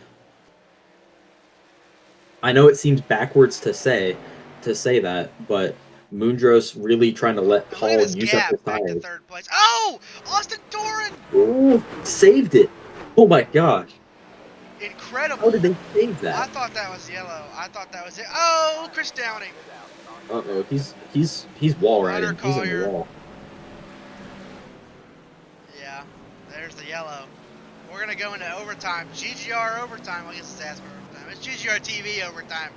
I know it seems backwards to say that, but Moondros really trying to let And look at Paul this use up gap his back to tires. third place. Oh, Austin Doran! Ooh, saved it. Oh my gosh. Incredible. How did they save I that? thought that was yellow. I thought that was it. Oh, Chris Downey. Uh-oh, he's wall Hunter riding. He's in the Collier. wall. Yeah, there's the yellow. We're going to go into overtime. GGR overtime. I guess it's ASCAR overtime. It's GGR TV overtime.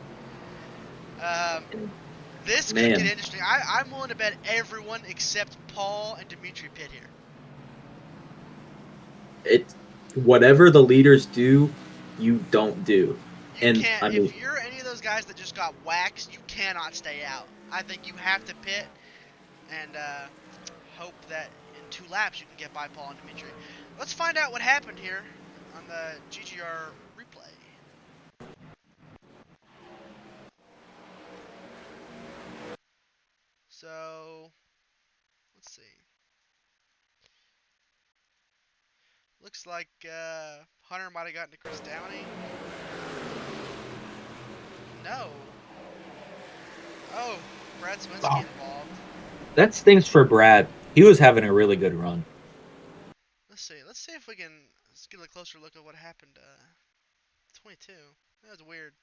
This could get interesting. I'm willing to bet everyone except Paul and Dimitri pit here. Whatever the leaders do, you don't do. If you're any of those guys that just got waxed, you cannot stay out. I think you have to pit and hope that in 2 laps you can get by Paul and Dimitri. Let's find out what happened here on the GGR replay. So, let's see. Looks like Hunter might have gotten to Chris Downey. No. Oh, Brad Swinsky involved. That stings for Brad. He was having a really good run. Let's see if we can get a closer look at what happened. 22. That was weird.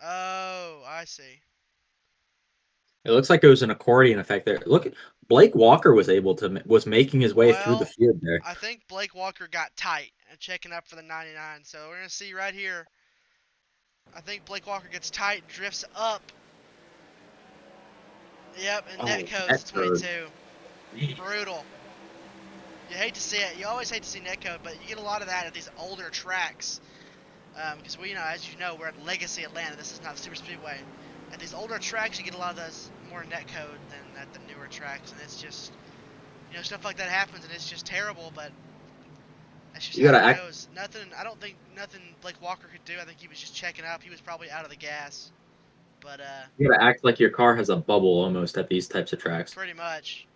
Oh, I see. It looks like it was an accordion effect there. Look, Blake Walker was making his way through the field there. I think Blake Walker got tight and checking up for the 99. So we're gonna see right here. I think Blake Walker gets tight, drifts up. Yep, and netcode's 22. Brutal. You hate to see it. You always hate to see netcode, but you get a lot of that at these older tracks. Because as you know, we're at Legacy Atlanta. This is not Super Speedway. At these older tracks, you get a lot of those more netcode than at the newer tracks, and it's just, stuff like that happens, and it's just terrible. But that's just how it goes. I don't think nothing Blake Walker could do. I think he was just checking up. He was probably out of the gas. But you gotta act like your car has a bubble almost at these types of tracks. Pretty much.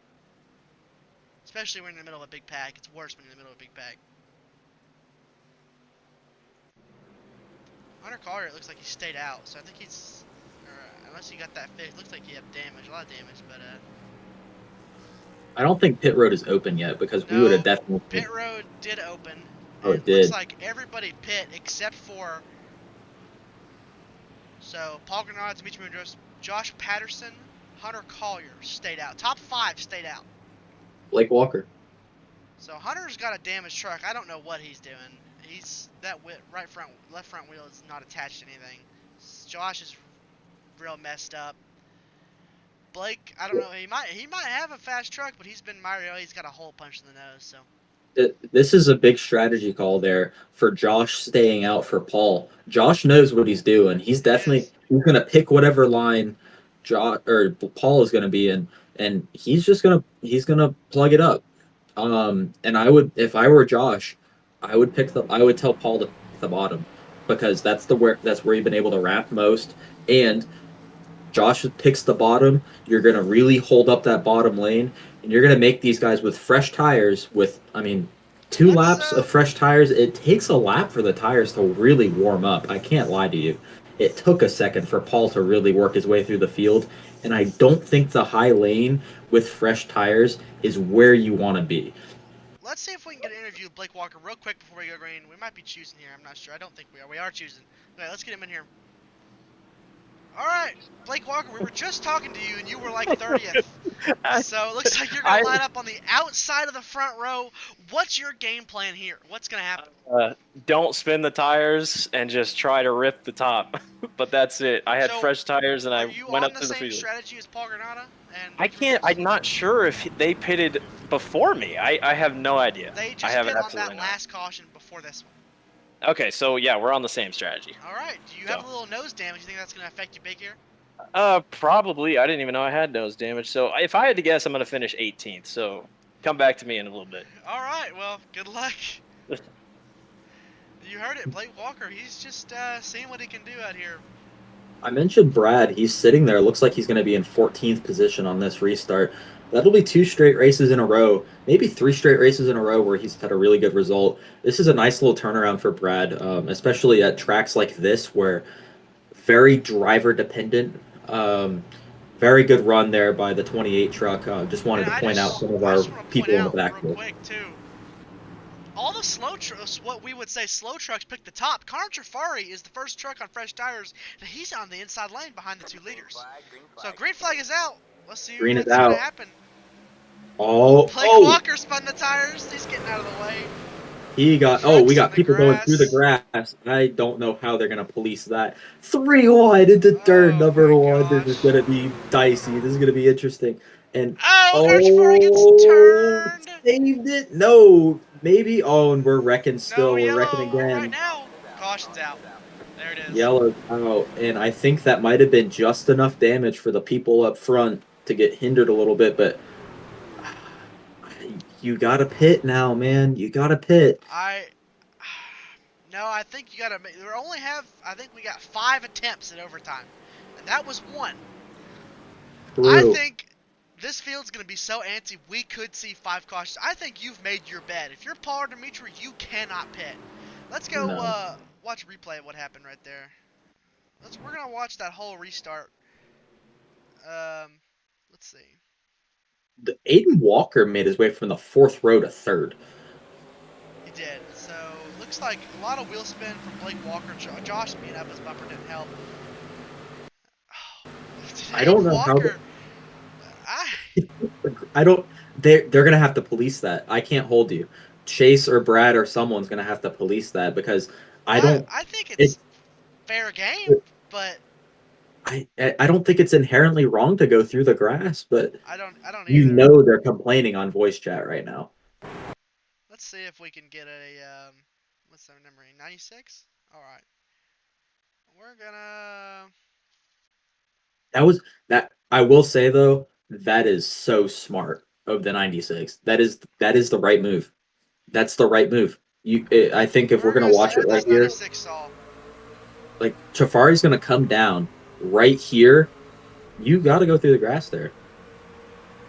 Especially when you're in the middle of a big pack. It's worse when you're in the middle of a big pack. Hunter Collier, it looks like he stayed out, so I think he's, unless he got that fixed, looks like he had damage, a lot of damage, but I don't think pit road is open yet because we would have definitely. Pit road did open. Oh, it did. Looks like everybody pit except for. So Paul Granada, Dimitri Moondros, Josh Patterson, Hunter Collier stayed out. Top 5 stayed out. Blake Walker. So Hunter's got a damaged truck. I don't know what he's doing. He's that left front wheel is not attached to anything. Josh is real messed up. Blake, I don't know. He might have a fast truck, but he's been Mario. He's got a hole punched in the nose. So this is a big strategy call there for Josh staying out for Paul. Josh knows what he's doing. He's definitely going to pick whatever line Paul is going to be in, and he's going to plug it up. And if I were Josh, I would tell Paul to pick the bottom because that's where you've been able to wrap most. And Josh picks the bottom. You're going to really hold up that bottom lane, and you're going to make these guys with fresh tires. 2 laps of fresh tires. It takes a lap for the tires to really warm up. I can't lie to you. It took a second for Paul to really work his way through the field, and I don't think the high lane with fresh tires is where you want to be. Let's see if we can get an interview with Blake Walker real quick before we go green. We might be choosing here. I'm not sure. I don't think we are. We are choosing. Okay, let's get him in here. All right, Blake Walker, we were just talking to you, and you were like 30th. So it looks like you're going to line up on the outside of the front row. What's your game plan here? What's going to happen? Don't spin the tires and just try to rip the top. But that's it. I had fresh tires, and I went up to the field. Are you on the same strategy as Paul Granada? I'm not sure if they pitted before me. I have no idea. They just pit on that last caution before this one. Okay, so yeah, we're on the same strategy. All right. Do you have a little nose damage? You think that's going to affect you big here? Probably. I didn't even know I had nose damage. So if I had to guess, I'm going to finish 18th. So come back to me in a little bit. All right. Well, good luck. You heard it, Blake Walker. He's just seeing what he can do out here. I mentioned Brad. He's sitting there. Looks like he's going to be in 14th position on this restart. That'll be 2 straight races in a row, maybe 3 straight races in a row where he's had a really good result. This is a nice little turnaround for Brad, especially at tracks like this where very driver dependent. Very good run there by the 28 truck. Just wanted And to point out some of I our just want to point people in the out back real here. quick too. All the slow trucks, what we would say slow trucks, pick the top. Connor Trafari is the first truck on fresh tires, and he's on the inside lane behind the 2 leaders. So green flag is out. Let's see Green is what's gonna out. happen. Oh, Blake Walker spun the tires. He's getting out of the way. we Truck's in got the people going through the grass. grass. I don't know how they're gonna police that. 3 wide into turn Oh number my 1. This is gosh. gonna be dicey. This is gonna be interesting. And Oh, Connor Trafari gets oh, turned. saved it. No, maybe. Oh, and we're wrecking No, still. We're wrecking yellow right again. now. Caution's out. There it is. Yellow's out, and I think that might have been just enough damage for the people up front to get hindered a little bit. But you gotta pit now, man. You gotta pit. No, I think you gotta make. We only have. I think we got 5 attempts at overtime, and that was 1. I True. think this field's gonna be so antsy. We could see 5 cautions. I think you've made your bed. If you're Paul or Dimitri, you cannot pit. Let's go No. watch a replay of what happened right there. We're gonna watch that whole restart. Let's see. Aiden Walker made his way from the 4th row to 3rd. He did. So looks like a lot of wheel spin from Blake Walker. Josh being up his bumper didn't help. I don't know Walker. I don't. They're gonna have to police that. I can't hold you. Chase or Brad or someone's gonna have to police that because I don't. I think it's fair game, but I don't think it's inherently wrong to go through the grass, but I don't you either. know they're complaining on voice chat right now. Let's see if we can get a what's our number? 96. All right. We're gonna. That. I will say though, that is so smart of the 96. That is the right move. That's the right move. I think if we're We're gonna gonna see watch it what right this here, 96 saw. like Chafari's gonna come down right here. You got to go through the grass there.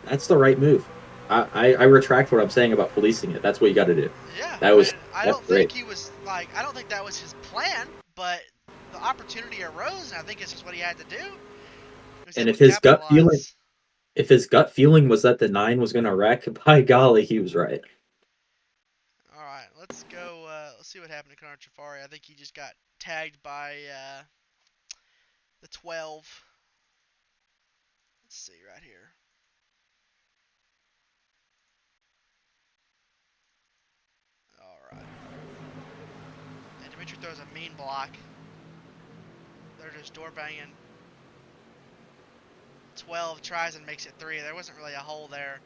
That's the right move. I retract what I'm saying about policing it. That's what you got to do. Yeah, I That's don't think great. he was like. I don't think that was his plan, but the opportunity arose, and I think it's just what he had to do. And if his gut feeling was that the 9 was gonna wreck, by golly, he was right. All right, let's go. Let's see what happened to Connor Trafari. I think he just got tagged by the 12. Let's see right here. All right. And Dimitri throws a mean block. They're just door banging. 12 tries and makes it 3. There wasn't really a hole there.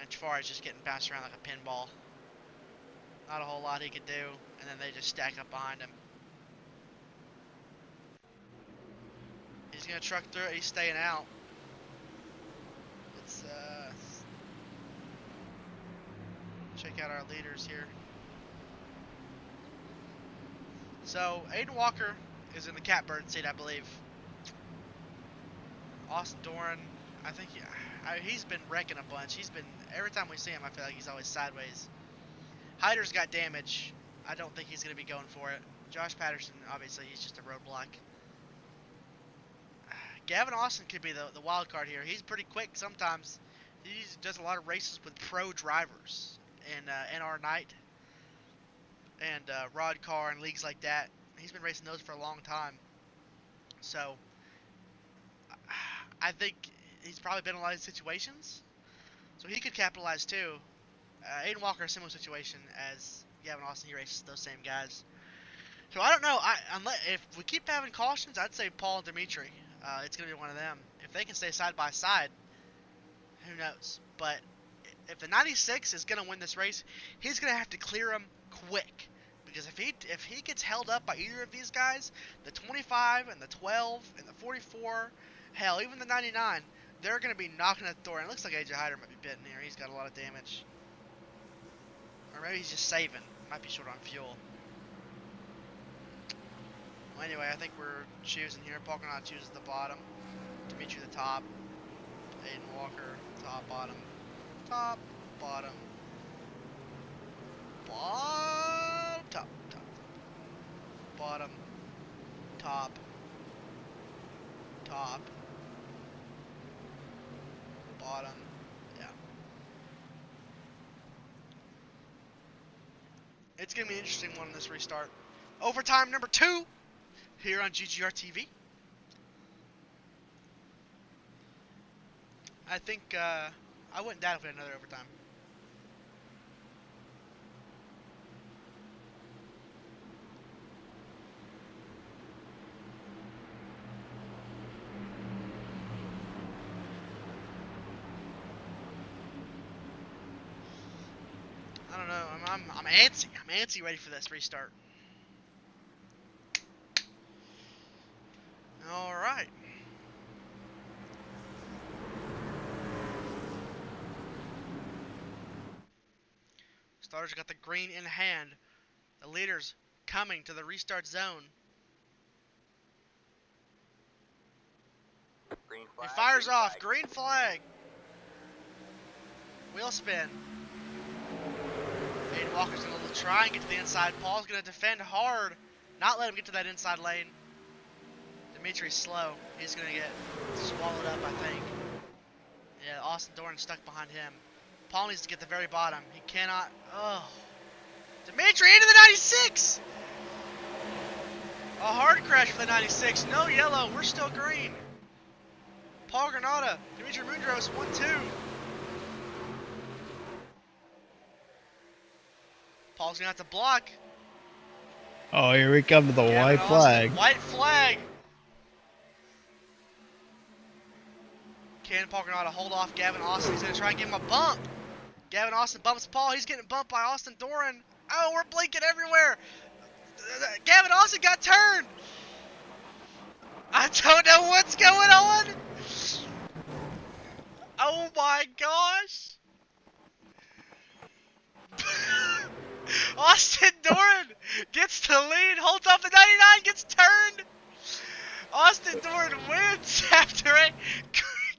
And Trafari's just getting bounced around like a pinball. Not a whole lot he could do. And then they just stack up behind him. He's going to truck through it. He's staying out. Let's check out our leaders here. So, Aiden Walker is in the catbird seat, I believe. Austin Doran, I think he's been wrecking a bunch. Every time we see him, I feel like he's always sideways. Hyder's got damage. I don't think he's going to be going for it. Josh Patterson, obviously, he's just a roadblock. Gavin Austin could be the wild card here. He's pretty quick sometimes. He does a lot of races with pro drivers in NR Night and Rod Car and leagues like that. He's been racing those for a long time. So I think he's probably been in a lot of situations. So he could capitalize too. Aiden Walker, a similar situation as Gavin Austin. He races those same guys. So I don't know. If we keep having cautions, I'd say Paul and Dimitri. It's going to be one of them. If they can stay side by side, who knows? But if the 96 is going to win this race, he's going to have to clear him quick. Because if he gets held up by either of these guys, the 25 and the 12 and the 44, hell, even the 99, they're going to be knocking at the door. And it looks like AJ Hyder might be pitting here. He's got a lot of damage. Or maybe he's just saving. Might be short on fuel. Anyway, I think we're choosing here. Pocono chooses the bottom. Dimitri the top. Aiden Walker, top, bottom. Top, bottom. Bottom, top. Bottom, top. Top. Bottom. Yeah. It's going to be an interesting one in this restart. Overtime number 2 here on GGR TV. I think I wouldn't doubt if we had another overtime. I don't know. I'm antsy. I'm antsy ready for this restart. All right. Starters got the green in hand. The leaders coming to the restart zone. Green flag, It fires green off. flag. Green flag. Wheel spin. Aiden Walker's going to try and get to the inside. Paul's going to defend hard. Not let him get to that inside lane. Dimitri's slow. He's going to get swallowed up, I think. Yeah, Austin Doran stuck behind him. Paul needs to get the very bottom. He cannot. Oh. Dimitri into the 96! A hard crash for the 96. No yellow. We're still green. Paul Granada. Dimitri Mundros 1-2. Paul's going to have to block. Oh, here we come to the Gavin white Austin, flag. White flag. Can Paul Granada hold off Gavin Austin? He's going to try and give him a bump. Gavin Austin bumps Paul. He's getting bumped by Austin Doran. Oh, we're blinking everywhere. Gavin Austin got turned. I don't know what's going on. Oh my gosh. Austin Doran gets the lead, holds off the 99, gets turned. Austin Doran wins after a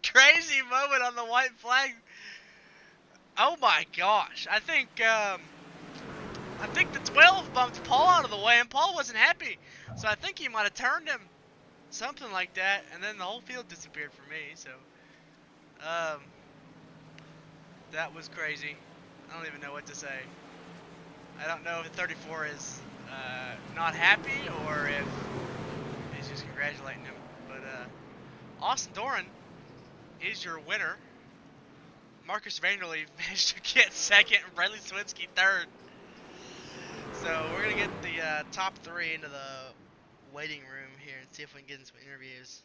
crazy moment on the white flag. Oh my gosh. I think the 12 bumped Paul out of the way, and Paul wasn't happy. So I think he might have turned him. Something like that, and then the whole field disappeared for me, so that was crazy. I don't even know what to say. I don't know if 34 is not happy or if he's just congratulating him. But Austin Doran is your winner. Marcus Vanderlee managed to get second and Bradley Swinski third. So we're going to get the top 3 into the waiting room here and see if we can get in some interviews.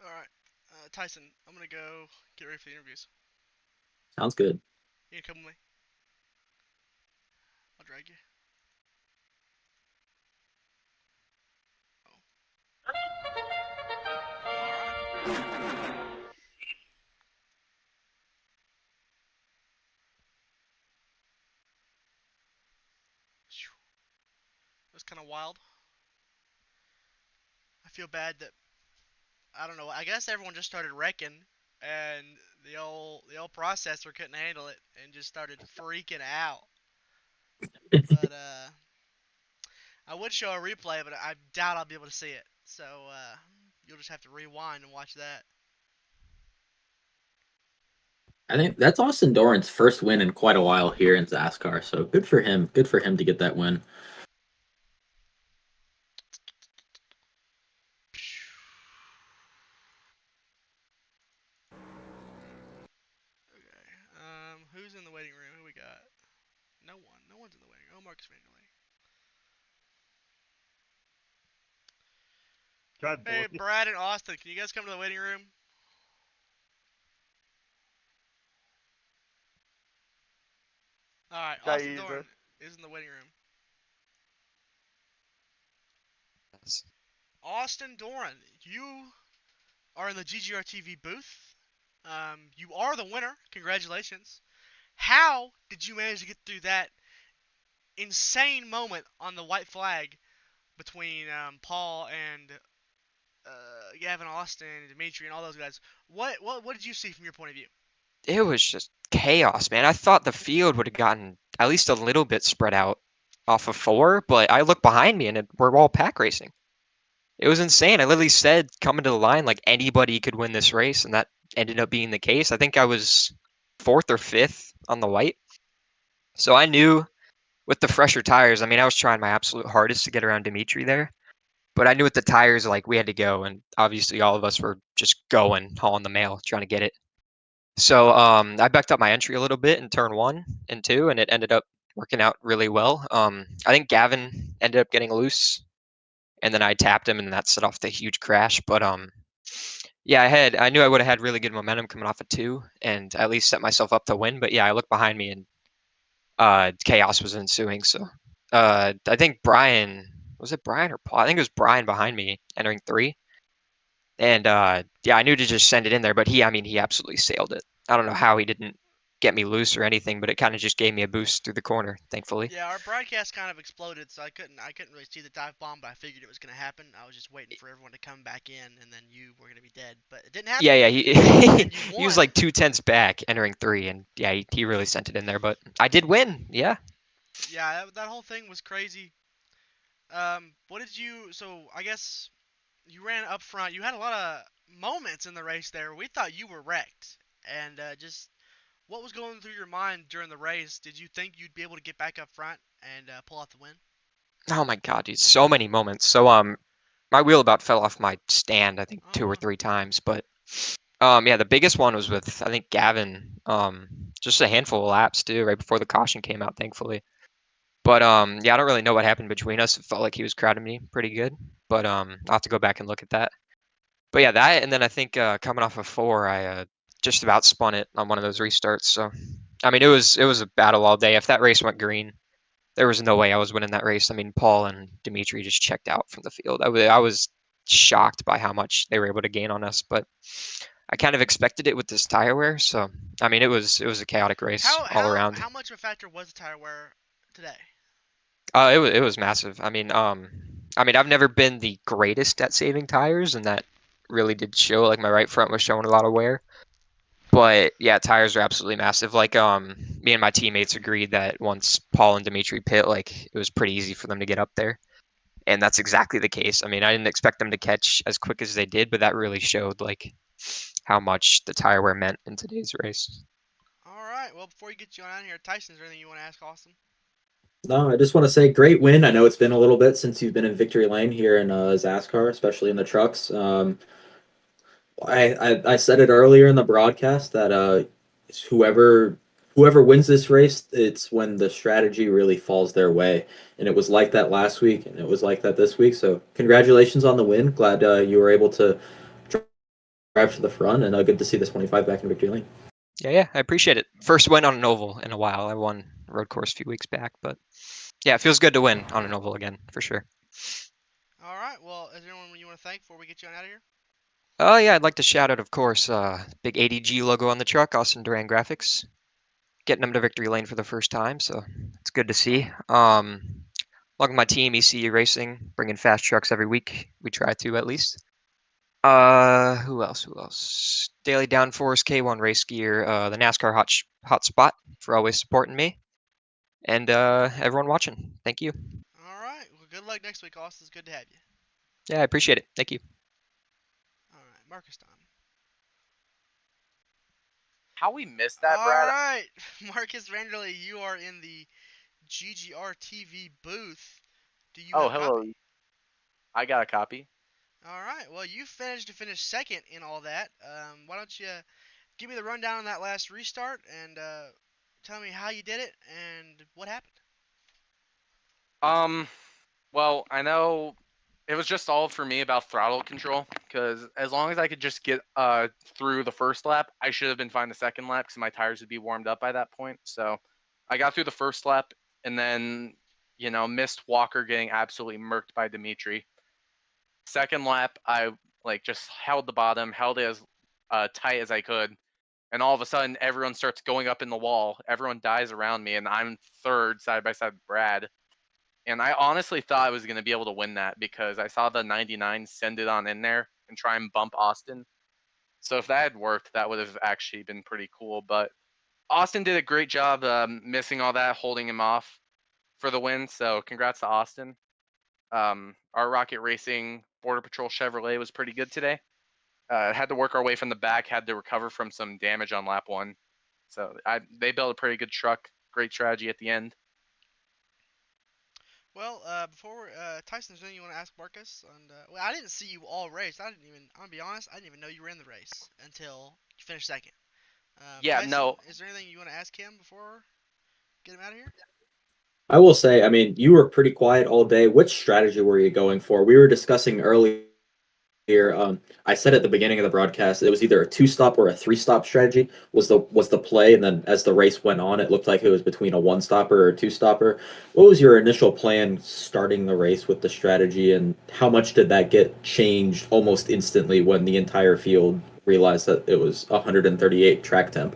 Alright, Tyson, I'm going to go get ready for the interviews. Sounds good. You can come with me. I'll drag you. It was kind of wild. I feel bad that, I don't know, I guess everyone just started wrecking and the old processor couldn't handle it and just started freaking out. But I would show a replay, but I doubt I'll be able to see it. So you'll just have to rewind and watch that. I think that's Austin Doran's first win in quite a while here in XASCAR, so good for him. Good for him to get that win. Okay. Who's in the waiting room? Who we got? No one. No one's in the waiting room. Oh, Marcus Vanderlee. Hey, Brad and Austin, can you guys come to the waiting room? All right, Try Austin to use Doran it. is in the waiting room. Yes. Austin Doran, you are in the GGR TV booth. You are the winner. Congratulations. How did you manage to get through that insane moment on the white flag between Paul and Gavin Austin and Dimitri and all those guys? What did you see from your point of view? It was just chaos, man. I thought the field would have gotten at least a little bit spread out off of 4, but I looked behind me and we're all pack racing. It was insane. I literally said coming to the line like anybody could win this race, and that ended up being the case. I think I was 4th or 5th on the white. So I knew with the fresher tires, I mean, I was trying my absolute hardest to get around Dimitri there, but I knew with the tires, like we had to go, and obviously all of us were just going, hauling the mail, trying to get it. So I backed up my entry a little bit in turn 1 and 2, and it ended up working out really well. I think Gavin ended up getting loose, and then I tapped him, and that set off the huge crash. But yeah, I knew I would have had really good momentum coming off of 2, and at least set myself up to win. But yeah, I looked behind me, and chaos was ensuing. So I think Brian, was it Brian or Paul? I think it was Brian behind me entering 3. And yeah, I knew to just send it in there, but I mean, he absolutely sailed it. I don't know how he didn't get me loose or anything, but it kind of just gave me a boost through the corner, thankfully. Yeah, our broadcast kind of exploded, so I couldn't really see the dive bomb, but I figured it was gonna happen. I was just waiting for everyone to come back in, and then you were gonna be dead, but it didn't happen. Yeah, And you he was won. like 2/10 back entering 3, and yeah, he really sent it in there. But I did win. Yeah. Yeah, that whole thing was crazy. What did you? So I guess you ran up front. You had a lot of moments in the race there. We thought you were wrecked, and just what was going through your mind during the race? Did you think you'd be able to get back up front and pull out the win? Oh my God, dude, so many moments. So my wheel about fell off my stand, I think Oh 2 or 3 times. But yeah, the biggest one was with I think Gavin. Just a handful of laps too, right before the caution came out, thankfully. But yeah, I don't really know what happened between us. It felt like he was crowding me pretty good. But I'll have to go back and look at that. But yeah, that, and then I think coming off of 4, I just about spun it on one of those restarts. So I mean, it was a battle all day. If that race went green, there was no way I was winning that race. I mean, Paul and Dimitri just checked out from the field. I was shocked by how much they were able to gain on us, but I kind of expected it with this tire wear. So I mean, it was a chaotic race How all how around. how much of a factor was the tire wear today? It was massive. I mean, I've never been the greatest at saving tires, and that really did show. Like my right front was showing a lot of wear. But yeah, tires are absolutely massive. Like me and my teammates agreed that once Paul and Dimitri pit, like it was pretty easy for them to get up there, and that's exactly the case. I mean, I didn't expect them to catch as quick as they did, but that really showed like how much the tire wear meant in today's race. All right. Well, before you get you on out of here, Tyson, is there anything you want to ask Austin? No, I just want to say great win. I know it's been a little bit since you've been in victory lane here in XASCAR, especially in the trucks. I said it earlier in the broadcast that whoever wins this race, it's when the strategy really falls their way, and it was like that last week, and it was like that this week. So congratulations on the win. Glad you were able to drive to the front, and good to see the 25 back in victory lane. Yeah, I appreciate it. First win on an oval in a while. I won a road course a few weeks back, but yeah, it feels good to win on an oval again for sure. All right. Well, is there anyone you want to thank before we get you on out of here? Oh yeah, I'd like to shout out, of course, big ADG logo on the truck, Austin Duran Graphics, getting them to victory lane for the first time, so it's good to see. Along with my team, ECU Racing, bringing fast trucks every week. We try to at least. Who else? Who else? Daily Downforce, K1 Race Gear, the NASCAR Hot Spot for always supporting me, and everyone watching. Thank you. All right. Well, good luck next week, Austin. It's good to have you. Yeah, I appreciate it. Thank you. All right. Marcus time. How we missed that, All Brad? right. Marcus Vanderlei, you are in the GGR TV booth. Do you Oh, have a hello. copy? I got a copy. All right. Well, you finished to finish second in all that. Why don't you give me the rundown on that last restart and tell me how you did it and what happened? Well, I know it was just all for me about throttle control, because as long as I could just get through the first lap, I should have been fine the second lap because my tires would be warmed up by that point. So I got through the first lap and then, missed Walker getting absolutely murked by Dimitri. Second lap, I just held the bottom, held it as tight as I could, and all of a sudden everyone starts going up in the wall. Everyone dies around me, and I'm third side by side with Brad. And I honestly thought I was going to be able to win that because I saw the 99 send it on in there and try and bump Austin. So if that had worked, that would have actually been pretty cool. But Austin did a great job missing all that, holding him off for the win. So congrats to Austin. Our Rocket Racing Border Patrol Chevrolet was pretty good today. Had to work our way from the back, had to recover from some damage on lap 1. So they built a pretty good truck. Great strategy at the end. Well, before Tyson, is there anything you want to ask Marcus? And well, I didn't see you all race. I'm gonna be honest, I didn't even know you were in the race until you finished second. Yeah, Tyson, no. is there anything you want to ask him before get him out of here? I will say, I mean, you were pretty quiet all day. Which strategy were you going for? We were discussing earlier. I said at the beginning of the broadcast it was either a 2-stop or a 3-stop strategy was the play, and then as the race went on, it looked like it was between a 1-stopper or a 2-stopper. What was your initial plan starting the race with the strategy, and how much did that get changed almost instantly when the entire field realized that it was 138 track temp?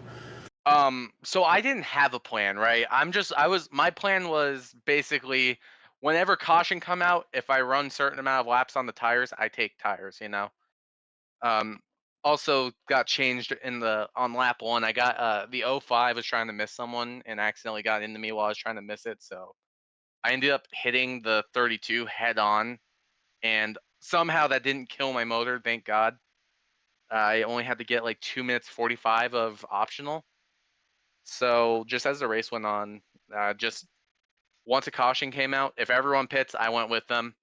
So I didn't have a plan, right? My plan was basically whenever caution come out, if I run certain amount of laps on the tires, I take tires, Um, Also got changed on lap 1. I got the 05 was trying to miss someone and accidentally got into me while I was trying to miss it, so I ended up hitting the 32 head on, and somehow that didn't kill my motor, thank God. I only had to get like 2 minutes 45 of optional. So just as the race went on, just once a caution came out, if everyone pits, I went with them.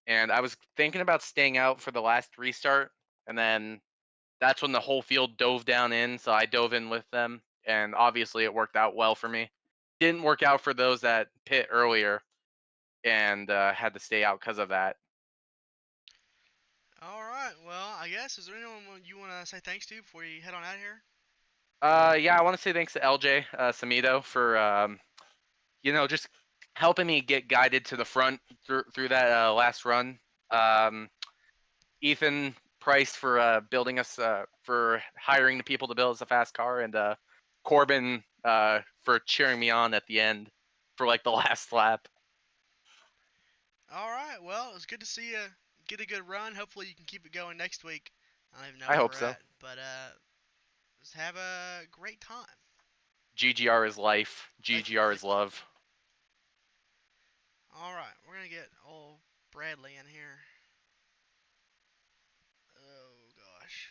And I was thinking about staying out for the last restart, and then that's when the whole field dove down in, so I dove in with them, and obviously it worked out well for me. Didn't work out for those that pit earlier and had to stay out because of that. All right. Well, I guess is there anyone you want to say thanks to before you head on out of here? Yeah, I want to say thanks to LJ Samido for just helping me get guided to the front through that last run. Ethan Price for building us for hiring the people to build us a fast car, and Corbin for cheering me on at the end for like the last lap. All right. Well, it was good to see you get a good run. Hopefully, you can keep it going next week. I don't even know I where hope we're so. at, but just have a great time. GGR is life. GGR is love. All right, we're gonna get old Bradley in here. Oh gosh.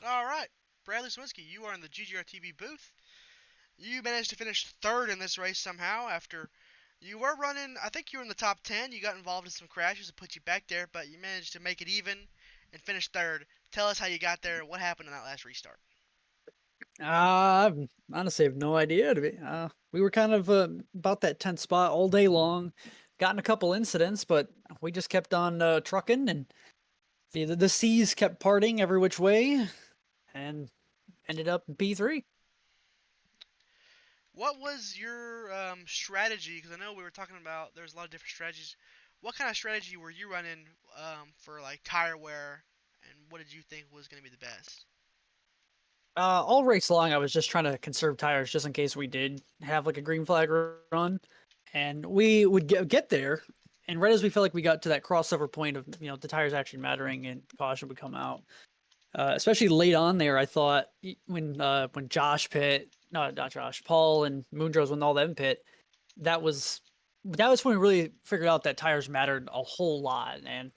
All right, Bradley Swinsky, you are in the GGR TV booth. You managed to finish third in this race somehow after you were running. I think you were in the top 10. You got involved in some crashes that put you back there, but you managed to make it even and finish third. Tell us how you got there. What happened in that last restart? I honestly have no idea. We were kind of about that 10th spot all day long. Gotten a couple incidents, but we just kept on trucking, and the seas kept parting every which way, and ended up in P3. What was your strategy? Because I know we were talking about there's a lot of different strategies. What kind of strategy were you running for like tire wear, and what did you think was going to be the best? All race long, I was just trying to conserve tires just in case we did have like a green flag run, and we would get there, and right as we felt like we got to that crossover point of the tires actually mattering and caution would come out, especially late on there, I thought when Josh pit, no, not Josh, Paul and Moondros when all them pit, that was when we really figured out that tires mattered a whole lot, and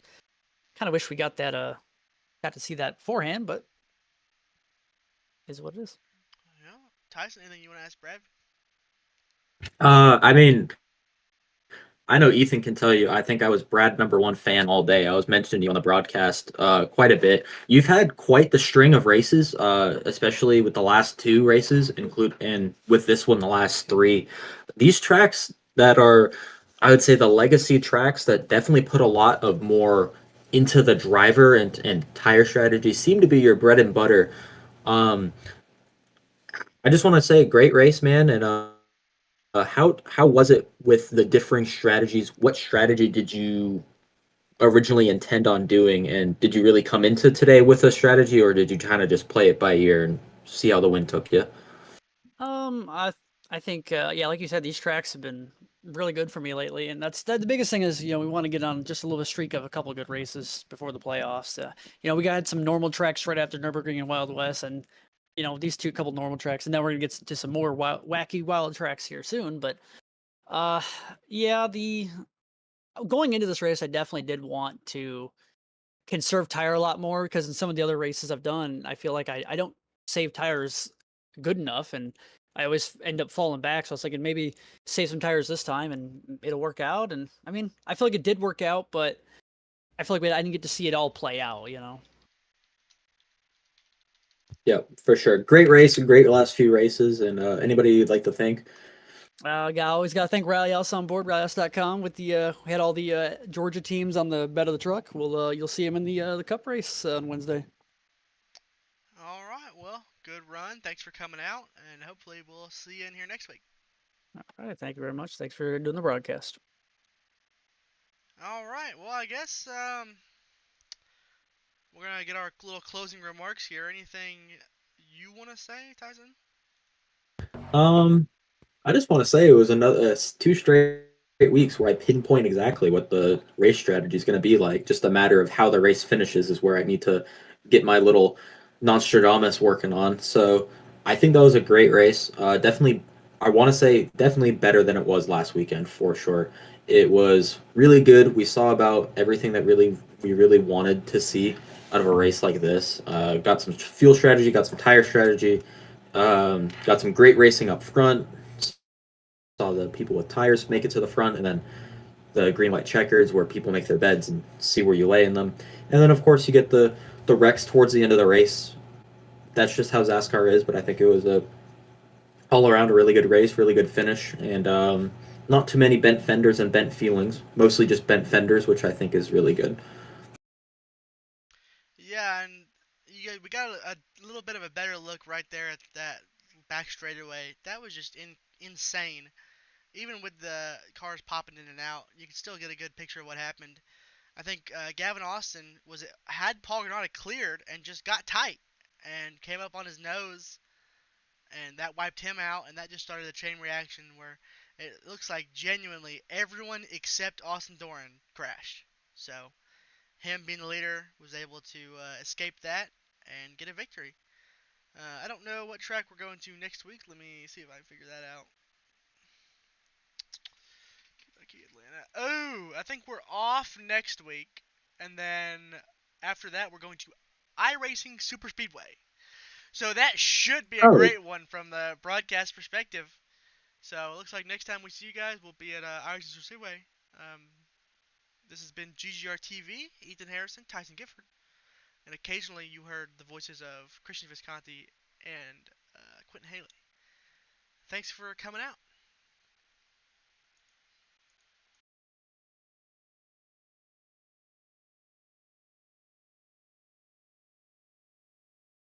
kind of wish we got got to see that beforehand, but is what it is. Yeah, Tyson, anything you want to ask Brad? I mean, I know Ethan can tell you, I think I was Brad #1 fan all day. I was mentioning you on the broadcast quite a bit. You've had quite the string of races, especially with the last 2 races, and with this one, the last 3. These tracks that are, I would say, the legacy tracks that definitely put a lot of more into the driver and tire strategy seem to be your bread and butter. Um, I just want to say, great race, man. And how was it with the differing strategies? What strategy did you originally intend on doing, and did you really come into today with a strategy, or did you kind of just play it by ear and see how the wind took you? I I think yeah, like you said, these tracks have been really good for me lately, and the biggest thing is we want to get on just a little streak of a couple of good races before the playoffs. We got some normal tracks right after Nürburgring and Wild West, and these two couple normal tracks, and then we're gonna get to some more wacky wild tracks here soon. But uh, yeah, the going into this race, I definitely did want to conserve tire a lot more because in some of the other races I've done, I feel like I don't save tires good enough, and I always end up falling back. So I was thinking maybe save some tires this time and it'll work out. And I mean, I feel like it did work out, but I feel like I didn't get to see it all play out. Yeah, for sure. Great race and great last few races. And anybody you'd like to thank? Always got to thank Rally House on board, rallyhouse.com with we had all the Georgia teams on the bed of the truck. You'll see them in the cup race on Wednesday. All right, well, good run. Thanks for coming out, and hopefully we'll see you in here next week. All right, thank you very much. Thanks for doing the broadcast. All right, well, I guess we're gonna get our little closing remarks here. Anything you want to say, Tyson? Um, I just want to say it was another 2 straight weeks where I pinpoint exactly what the race strategy is going to be like. Just a matter of how the race finishes is where I need to get my little Nostradamus working on. So I think that was a great race. Definitely, I want to say definitely better than it was last weekend for sure. It was really good. We saw about everything that we really wanted to see out of a race like this. Got some fuel strategy, got some tire strategy, got some great racing up front. Saw the people with tires make it to the front, and then the green white checkers where people make their beds and see where you lay in them. And then of course you get the wrecks towards the end of the race. That's just how XASCAR is, but I think it was a all around a really good race, really good finish, and not too many bent fenders and bent feelings. Mostly just bent fenders, which I think is really good. Yeah, and we got a little bit of a better look right there at that back straightaway. That was just insane. Even with the cars popping in and out, you can still get a good picture of what happened. I think Gavin Austin had Paul Granada cleared and just got tight and came up on his nose, and that wiped him out, and that just started a chain reaction where it looks like genuinely everyone except Austin Doran crashed. So him being the leader was able to escape that and get a victory. I don't know what track we're going to next week. Let me see if I can figure that out. Kentucky, Atlanta. Oh, I think we're off next week, and then after that we're going to iRacing Super Speedway. So that should be a Oh, great one from the broadcast perspective. So it looks like next time we see you guys, we'll be at iRacing Super Speedway. Um, this has been GGR TV, Ethan Harrison, Tyson Gifford, and occasionally you heard the voices of Christian Visconti and Quentin Haley. Thanks for coming out.